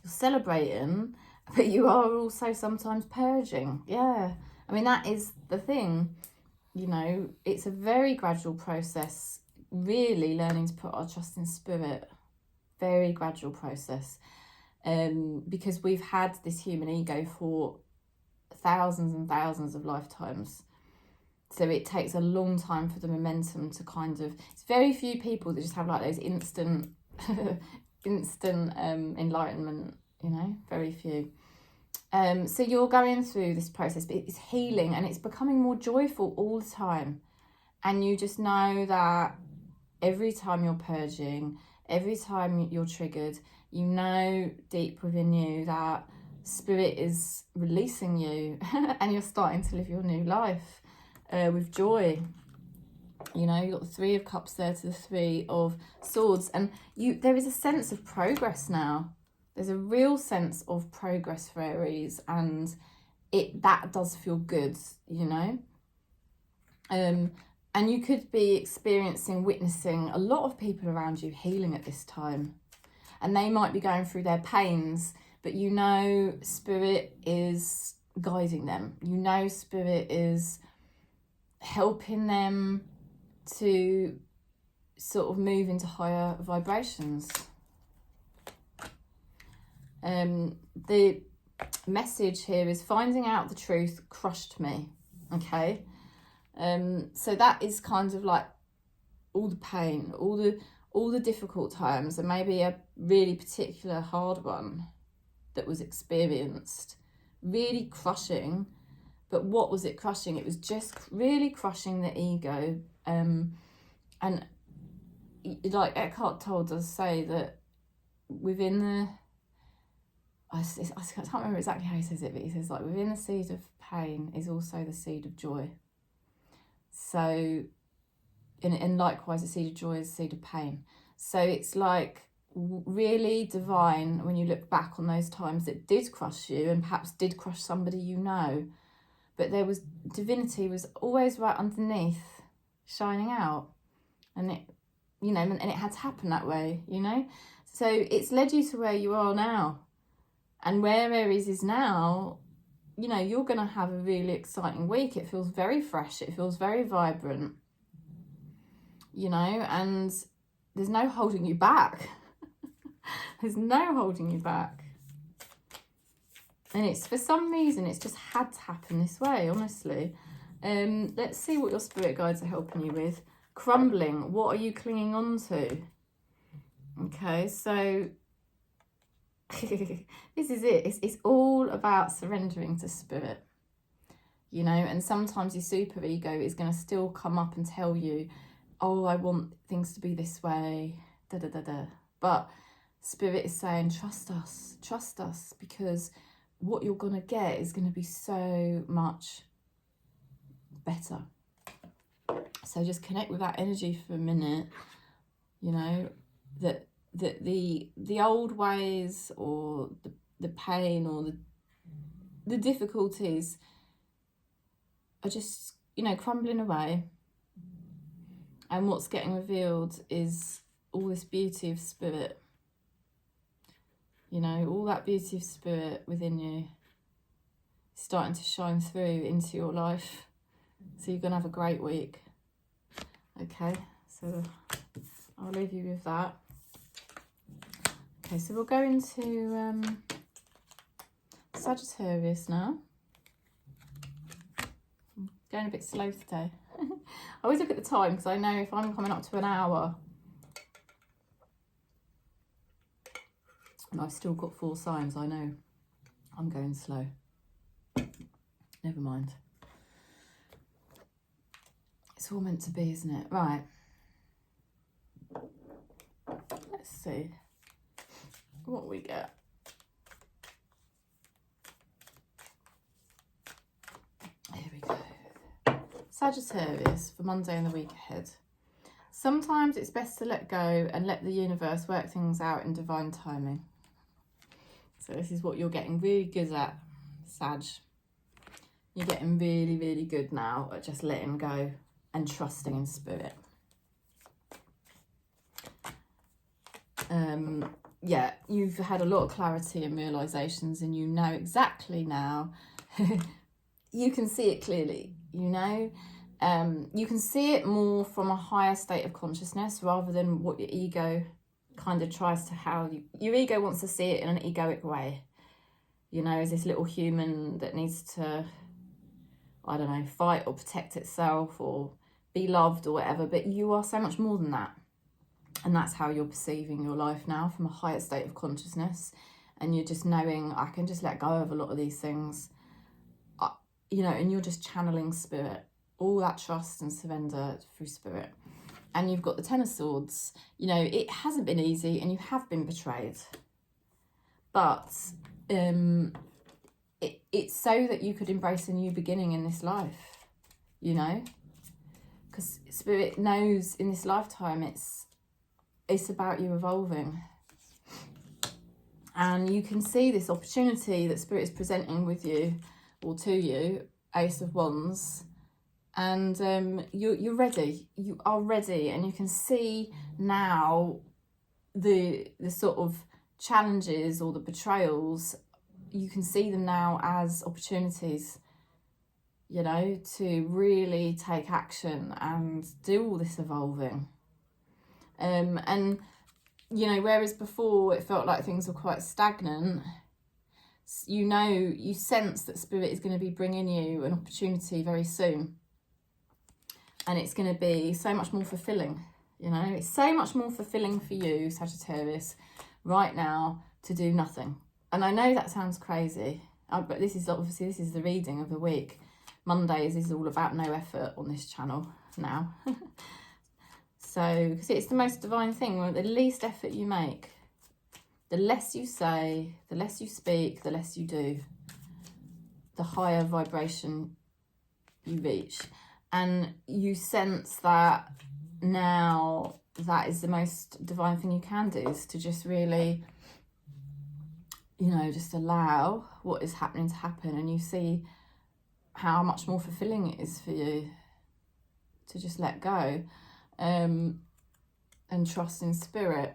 Speaker 1: You're celebrating, but you are also sometimes purging. Yeah. I mean, that is the thing. You know, it's a very gradual process, really learning to put our trust in spirit. Very gradual process. Because we've had this human ego for thousands and thousands of lifetimes. So it takes a long time for the momentum to it's very few people that just have like those instant enlightenment, you know, very few. So you're going through this process, but it's healing and it's becoming more joyful all the time. And you just know that every time you're purging, every time you're triggered, you know deep within you that spirit is releasing you and you're starting to live your new life with joy. You know, you've got the 3 of Cups there to the 3 of Swords, and there is a sense of progress now. There's a real sense of progress for Aries, and that does feel good, you know. And you could be witnessing a lot of people around you healing at this time, and they might be going through their pains, but you know spirit is guiding them. You know spirit is helping them to sort of move into higher vibrations. The message here is finding out the truth crushed me. Okay, so that is kind of like all the pain, all the difficult times, and maybe a really particular hard one that was experienced, really crushing. But what was it crushing? It was just really crushing the ego. And like Eckhart told us, say that within the, I can't remember exactly how he says it, but he says like within the seed of pain is also the seed of joy. So, and likewise the seed of joy is the seed of pain. So it's like really divine when you look back on those times that did crush you and perhaps did crush somebody you know. But there was, divinity was always right underneath, shining out. And it, you know, and it had to happen that way, you know. So it's led you to where you are now. And where Aries is now, you know, you're going to have a really exciting week. It feels very fresh. It feels very vibrant, you know, and there's no holding you back. There's no holding you back. And it's, for some reason, it's just had to happen this way, honestly. Let's see what your spirit guides are helping you with. Crumbling. What are you clinging on to? Okay, so this is it. It's all about surrendering to spirit. You know, and sometimes your super ego is going to still come up and tell you, oh, I want things to be this way, da da da da. But spirit is saying, trust us, because what you're going to get is going to be so much better. So just connect with that energy for a minute, you know, that the old ways or the pain or the difficulties are just, you know, crumbling away. And what's getting revealed is all this beauty of spirit. You know, all that beauty of spirit within you starting to shine through into your life. So you're going to have a great week. Okay, so I'll leave you with that. Okay, so we'll go into Sagittarius now. I'm going a bit slow today. I always look at the time because I know if I'm coming up to an hour and I've still got 4 signs, I know I'm going slow. Never mind. It's all meant to be, isn't it? Right. Let's see what we get. Here we go. Sagittarius for Monday and the week ahead. Sometimes it's best to let go and let the universe work things out in divine timing. So this is what you're getting really good at, Sag. You're getting really, really good now at just letting go and trusting in spirit. Yeah, you've had a lot of clarity and realizations, and you know exactly now. You can see it clearly, you know. You can see it more from a higher state of consciousness rather than what your ego kind of tries to, your ego wants to see it in an egoic way, you know, as this little human that needs to, I don't know, fight or protect itself or be loved or whatever. But you are so much more than that. And that's how you're perceiving your life now, from a higher state of consciousness. And you're just knowing, I can just let go of a lot of these things, you know, and you're just channeling spirit, all that trust and surrender through spirit. And you've got the 10 of Swords. You know, it hasn't been easy and you have been betrayed. But it's so that you could embrace a new beginning in this life, you know. Because spirit knows in this lifetime it's about you evolving. And you can see this opportunity that spirit is presenting with you, or to you, Ace of Wands. And you're ready. You are ready, and you can see now the sort of challenges or the betrayals. You can see them now as opportunities. you know, to really take action and do all this evolving. And, you know, whereas before it felt like things were quite stagnant, you know, you sense that Spirit is going to be bringing you an opportunity very soon. And it's going to be so much more fulfilling, you know. It's so much more fulfilling for you, Sagittarius, right now to do nothing. And I know that sounds crazy, but this is obviously, this is the reading of the week. Mondays is all about no effort on this channel now. So, because it's the most divine thing, the least effort you make, the less you say, the less you speak, the less you do, the higher vibration you reach. And you sense that now that is the most divine thing you can do, is to just really, you know, just allow what is happening to happen. And you see how much more fulfilling it is for you to just let go. And trust in Spirit.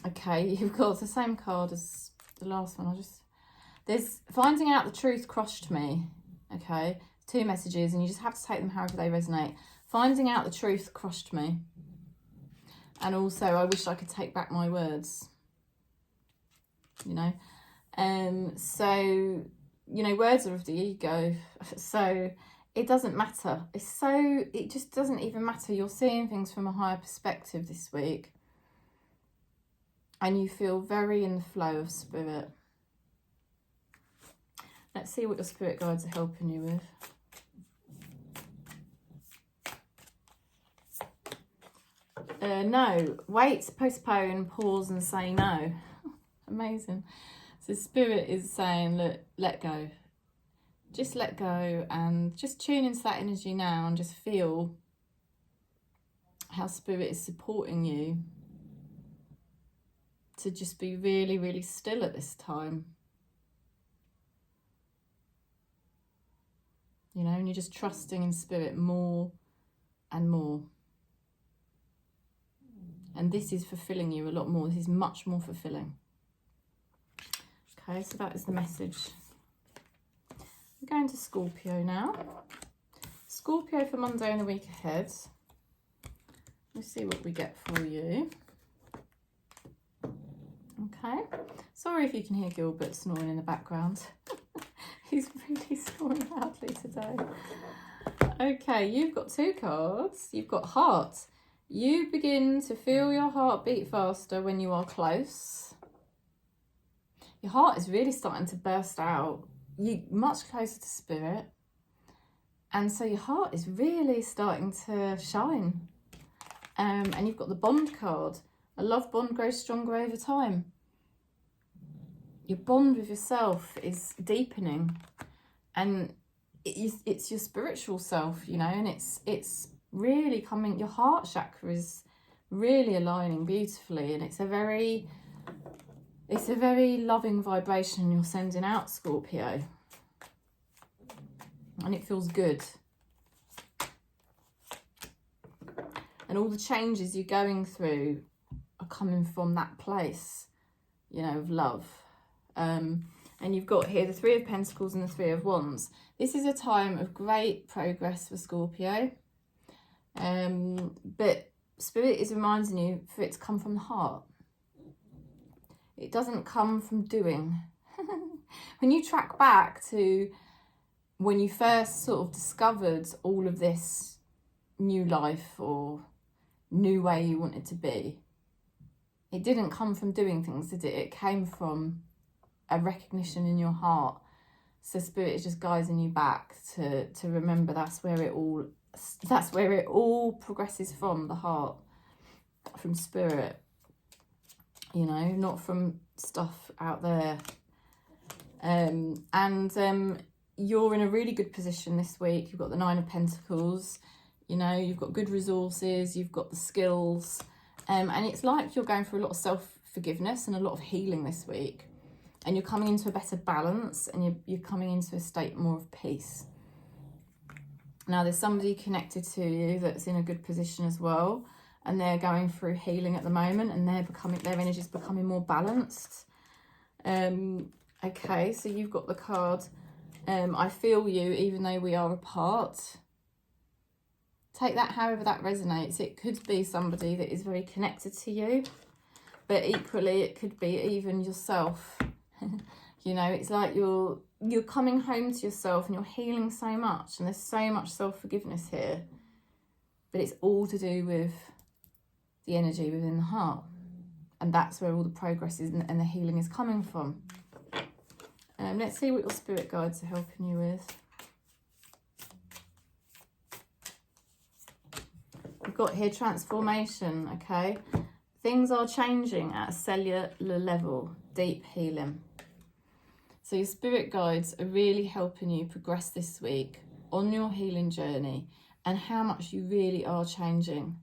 Speaker 1: Okay, you've got the same card as the last one. There's finding out the truth crushed me. Okay, 2 messages, and you just have to take them however they resonate. Finding out the truth crushed me. And also, I wish I could take back my words. You know, so, you know, words are of the ego. So it doesn't matter. It just doesn't even matter. You're seeing things from a higher perspective this week. And you feel very in the flow of Spirit. Let's see what your spirit guides are helping you with. No. Wait, postpone, pause and say no. Amazing. So Spirit is saying, look, let go. Just let go and just tune into that energy now and just feel how Spirit is supporting you to just be really, really still at this time. You know, and you're just trusting in Spirit more and more. And this is fulfilling you a lot more. This is much more fulfilling. Okay, so that is the message. I'm going to Scorpio now. Scorpio for Monday and the week ahead. Let's see what we get for you. Okay. Sorry if you can hear Gilbert snoring in the background. He's really snoring loudly today. Okay, you've got 2 cards. You've got Heart. You begin to feel your heart beat faster when you are close. Your heart is really starting to burst out. You're much closer to Spirit. And so your heart is really starting to shine. And you've got the Bond card. A love bond grows stronger over time. Your bond with yourself is deepening. And it's your spiritual self, you know, and it's really coming, your heart chakra is really aligning beautifully, and it's a very loving vibration you're sending out, Scorpio, and it feels good. And all the changes you're going through are coming from that place, you know, of love. And you've got here the 3 of Pentacles and the 3 of Wands. This is a time of great progress for Scorpio. But Spirit is reminding you for it to come from the heart. It doesn't come from doing. When you track back to when you first sort of discovered all of this new life or new way you wanted to be, it didn't come from doing things, did it? It came from a recognition in your heart. So Spirit is just guiding you back to remember that's where it all progresses from, the heart, from Spirit, you know, not from stuff out there. You're in a really good position this week. You've got the 9 of Pentacles, you know, you've got good resources, you've got the skills, and it's like you're going through a lot of self-forgiveness and a lot of healing this week, and you're coming into a better balance, and you're coming into a state more of peace. Now there's somebody connected to you that's in a good position as well, and they're going through healing at the moment, and their energy is becoming more balanced. Okay, so you've got the card I feel you even though we are apart. Take that however that resonates. It could be somebody that is very connected to you, but equally it could be even yourself. You know, it's like you're coming home to yourself and you're healing so much, and there's so much self-forgiveness here, but it's all to do with the energy within the heart, and that's where all the progress is and the healing is coming from. Let's see what your spirit guides are helping you with. We've got here transformation, okay? Things are changing at a cellular level, deep healing. So your spirit guides are really helping you progress this week on your healing journey and how much you really are changing.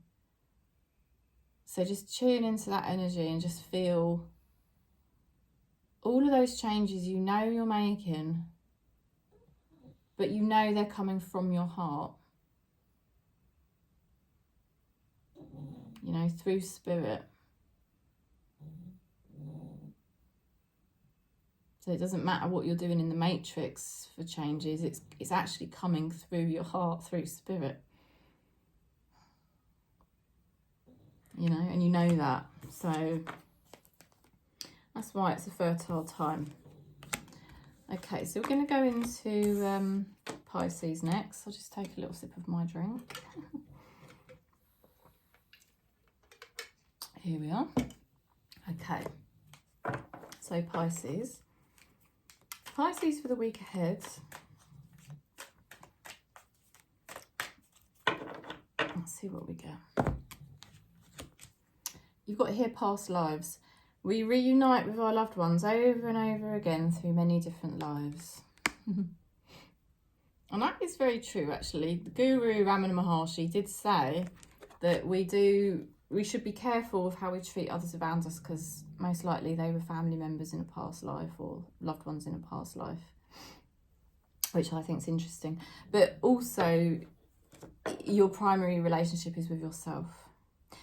Speaker 1: So just tune into that energy and just feel all of those changes you know you're making, but you know they're coming from your heart. You know, through spirit. So it doesn't matter what you're doing in the matrix for changes, it's actually coming through your heart, through spirit. You know, and you know that. So that's why it's a fertile time. Okay, so we're going to go into Pisces next. I'll just take a little sip of my drink. Here we are. Okay, so Pisces for the week ahead. Let's see what we get. You've got here past lives. We reunite with our loved ones over and over again through many different lives. And that is very true, actually. The Guru Ramana Maharishi did say that we should be careful of how we treat others around us, because most likely they were family members in a past life or loved ones in a past life, which I think is interesting. But also, your primary relationship is with yourself.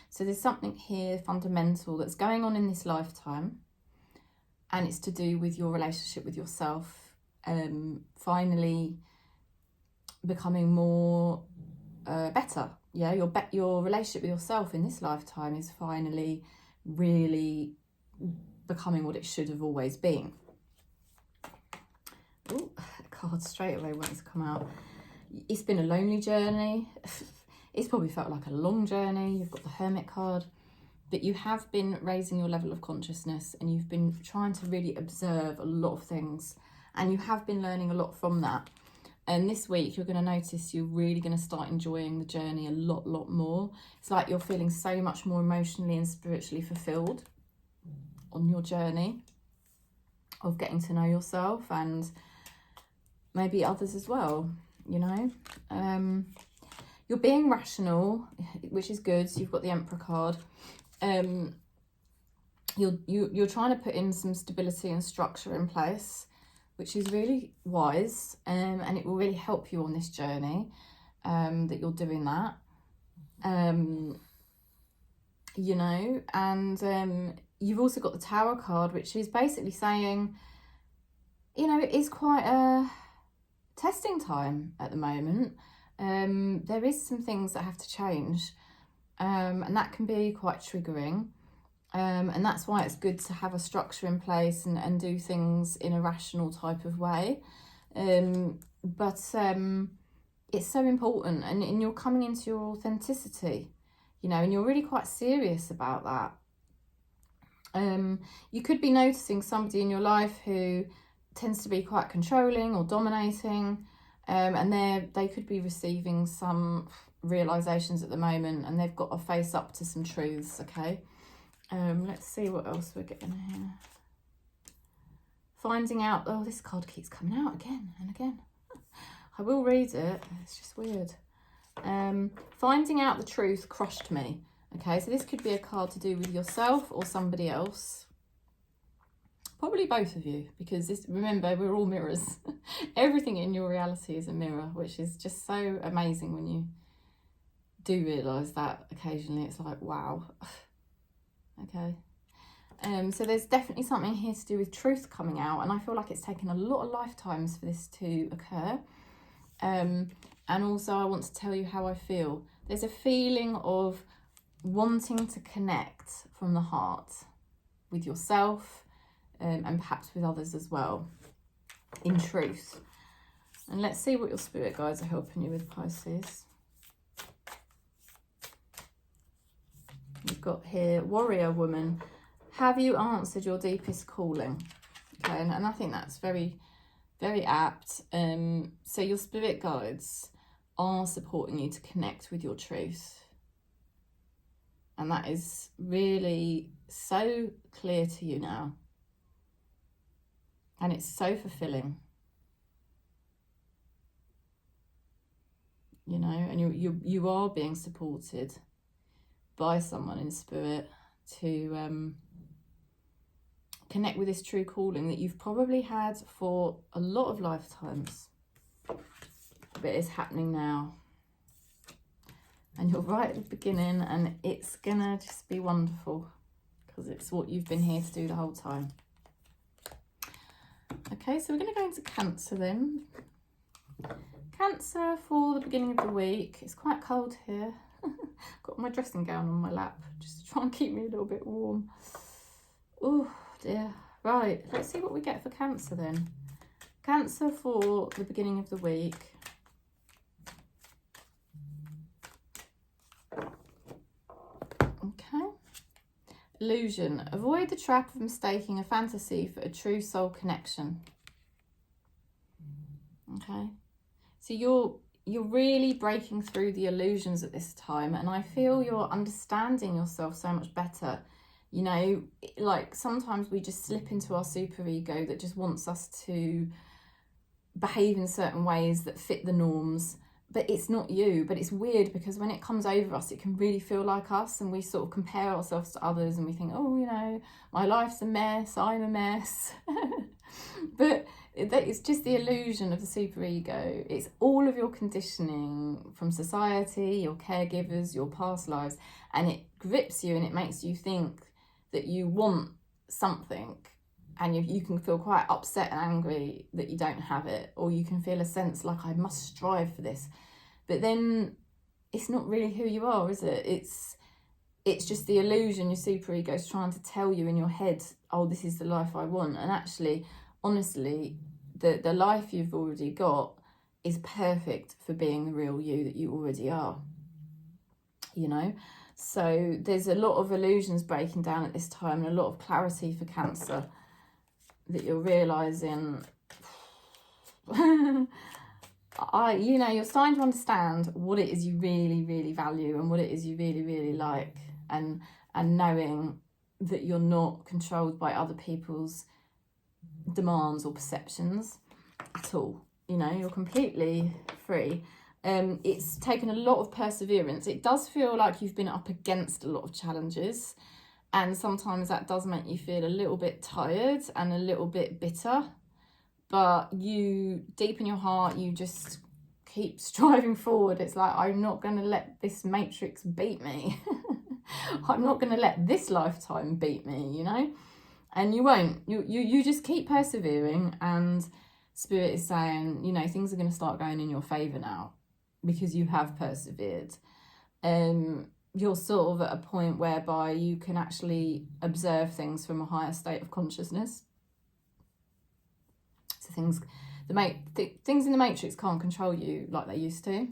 Speaker 1: So there's something here fundamental that's going on in this lifetime, and it's to do with your relationship with yourself, finally becoming more better. Yeah, your relationship with yourself in this lifetime is finally really becoming what it should have always been. Ooh, a card straight away wants to come out. It's been a lonely journey. It's probably felt like a long journey. You've got the Hermit card, but you have been raising your level of consciousness, and you've been trying to really observe a lot of things, and you have been learning a lot from that. And this week, you're going to notice you're really going to start enjoying the journey a lot more. It's like you're feeling so much more emotionally and spiritually fulfilled on your journey of getting to know yourself and maybe others as well, you know. You're being rational, which is good. So you've got the Emperor card. You're trying to put in some stability and structure in place, which is really wise, and it will really help you on this journey, that you're doing that, you know. And you've also got the Tower card, which is basically saying, you know, it is quite a testing time at the moment. There is some things that have to change, and that can be quite triggering. And that's why it's good to have a structure in place and do things in a rational type of way. But it's so important, and you're coming into your authenticity, you know, and you're really quite serious about that. You could be noticing somebody in your life who tends to be quite controlling or dominating, and they could be receiving some realizations at the moment, and they've got to face up to some truths, okay? Let's see what else we're getting here. Finding out, oh, this card keeps coming out again and again. I will read it, it's just weird. Finding out the truth crushed me. Okay, so this could be a card to do with yourself or somebody else. Probably both of you, because remember, we're all mirrors. Everything in your reality is a mirror, which is just so amazing when you do realise that occasionally. It's like, wow. Okay. So there's definitely something here to do with truth coming out, and I feel like it's taken a lot of lifetimes for this to occur. And also I want to tell you how I feel. There's a feeling of wanting to connect from the heart with yourself, and perhaps with others as well, in truth. And let's see what your spirit guides are helping you with, Pisces. You've got here, warrior woman. Have you answered your deepest calling? Okay, and I think that's very, very apt. So your spirit guides are supporting you to connect with your truth. And that is really so clear to you now. And it's so fulfilling. You know, and you are being supported by someone in spirit to connect with this true calling that you've probably had for a lot of lifetimes, but it's happening now. And you're right at the beginning, and it's gonna just be wonderful because it's what you've been here to do the whole time. Okay, so we're gonna go into Cancer then. Cancer for the beginning of the week. It's quite cold here. Got my dressing gown on my lap just to try and keep me a little bit warm. Oh dear. Right, let's see what we get for Cancer then. Cancer for the beginning of the week. Okay. Illusion. Avoid the trap of mistaking a fantasy for a true soul connection. Okay. So you're really breaking through the illusions at this time, and I feel you're understanding yourself so much better. You know, like sometimes we just slip into our super ego that just wants us to behave in certain ways that fit the norms, but it's not you. But it's weird because when it comes over us, it can really feel like us, and we sort of compare ourselves to others and we think, oh, you know, my life's a mess, I'm a mess. But it's just the illusion of the superego. It's all of your conditioning from society, your caregivers, your past lives, and it grips you and it makes you think that you want something, and you can feel quite upset and angry that you don't have it, or you can feel a sense like I must strive for this. But then it's not really who you are, is it? It's just the illusion your superego is trying to tell you in your head, oh, this is the life I want. And actually, honestly, the life you've already got is perfect for being the real you that you already are, you know? So there's a lot of illusions breaking down at this time, and a lot of clarity for Cancer that you're realising. You know, you're starting to understand what it is you really, really value and what it is you really, really like, and knowing that you're not controlled by other people's demands or perceptions at all. You know, you're completely free. It's taken a lot of perseverance. It does feel like you've been up against a lot of challenges, and sometimes that does make you feel a little bit tired and a little bit bitter, but you, deep in your heart, you just keep striving forward. It's like, I'm not going to let this matrix beat me. I'm not going to let this lifetime beat me, you know? And you won't. You just keep persevering, and Spirit is saying, you know, things are going to start going in your favour now because you have persevered. You're sort of at a point whereby you can actually observe things from a higher state of consciousness. So things in the matrix can't control you like they used to.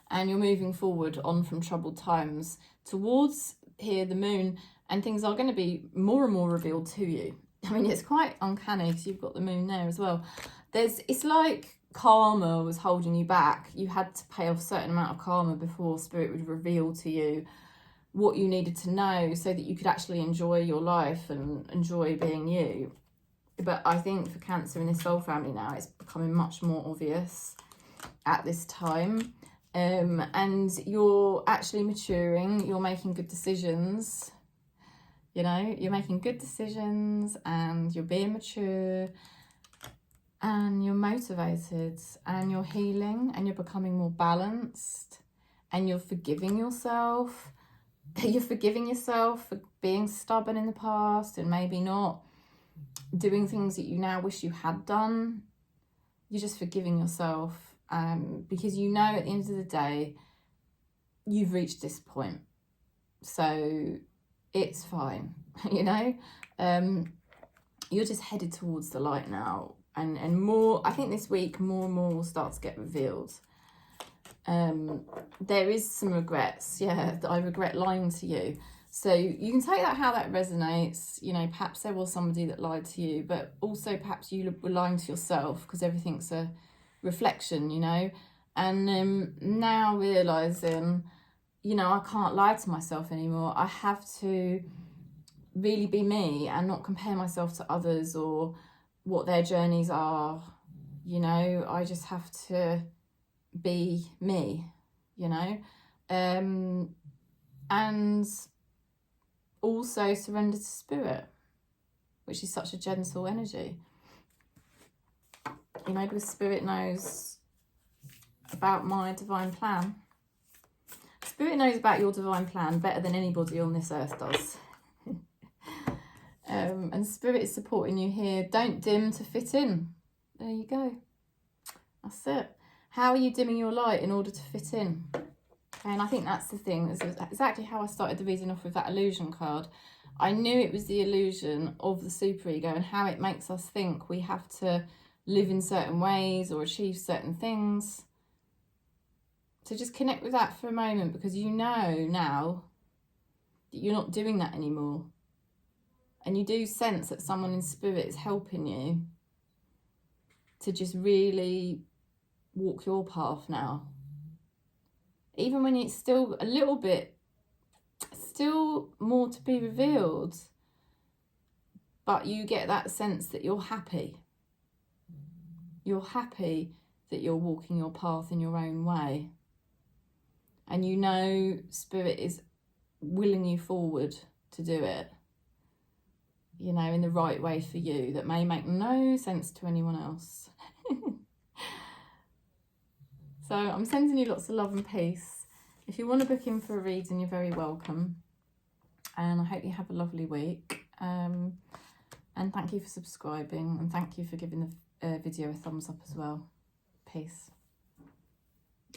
Speaker 1: And you're moving forward on from troubled times towards here, the moon, and things are going to be more and more revealed to you. I mean, it's quite uncanny because you've got the moon there as well. It's like karma was holding you back. You had to pay off a certain amount of karma before Spirit would reveal to you what you needed to know so that you could actually enjoy your life and enjoy being you. But I think for Cancer in this soul family now, it's becoming much more obvious at this time. And you're actually maturing, you're making good decisions. You know, you're making good decisions and you're being mature and you're motivated and you're healing and you're becoming more balanced and you're forgiving yourself you're forgiving yourself for being stubborn in the past and maybe not doing things that you now wish you had done. You're just forgiving yourself because you know at the end of the day, you've reached this point. So it's fine, you know? You're just headed towards the light now. And more, I think this week, more and more will start to get revealed. There is some regrets, yeah, that I regret lying to you. So you can take that how that resonates. You know, perhaps there was somebody that lied to you, but also perhaps you were lying to yourself, because everything's a reflection, you know. And now realising, you know, I can't lie to myself anymore. I have to really be me and not compare myself to others or what their journeys are. You know, I just have to be me, you know. And also surrender to spirit, which is such a gentle energy. You know, because spirit knows about my divine plan. Spirit knows about your divine plan better than anybody on this earth does. And spirit is supporting you here. Don't dim to fit in. There you go. That's it. How are you dimming your light in order to fit in? And I think that's the thing. This is exactly how I started the reading off with that illusion card. I knew it was the illusion of the superego and how it makes us think we have to live in certain ways or achieve certain things. So just connect with that for a moment, because you know now that you're not doing that anymore. And you do sense that someone in spirit is helping you to just really walk your path now. Even when it's still a little bit, still more to be revealed, but you get that sense that you're happy. You're happy that you're walking your path in your own way. And you know spirit is willing you forward to do it, you know, in the right way for you, that may make no sense to anyone else. So I'm sending you lots of love and peace. If you want to book in for a reading, you're very welcome. And I hope you have a lovely week. And thank you for subscribing, and thank you for giving the video a thumbs up as well. Peace.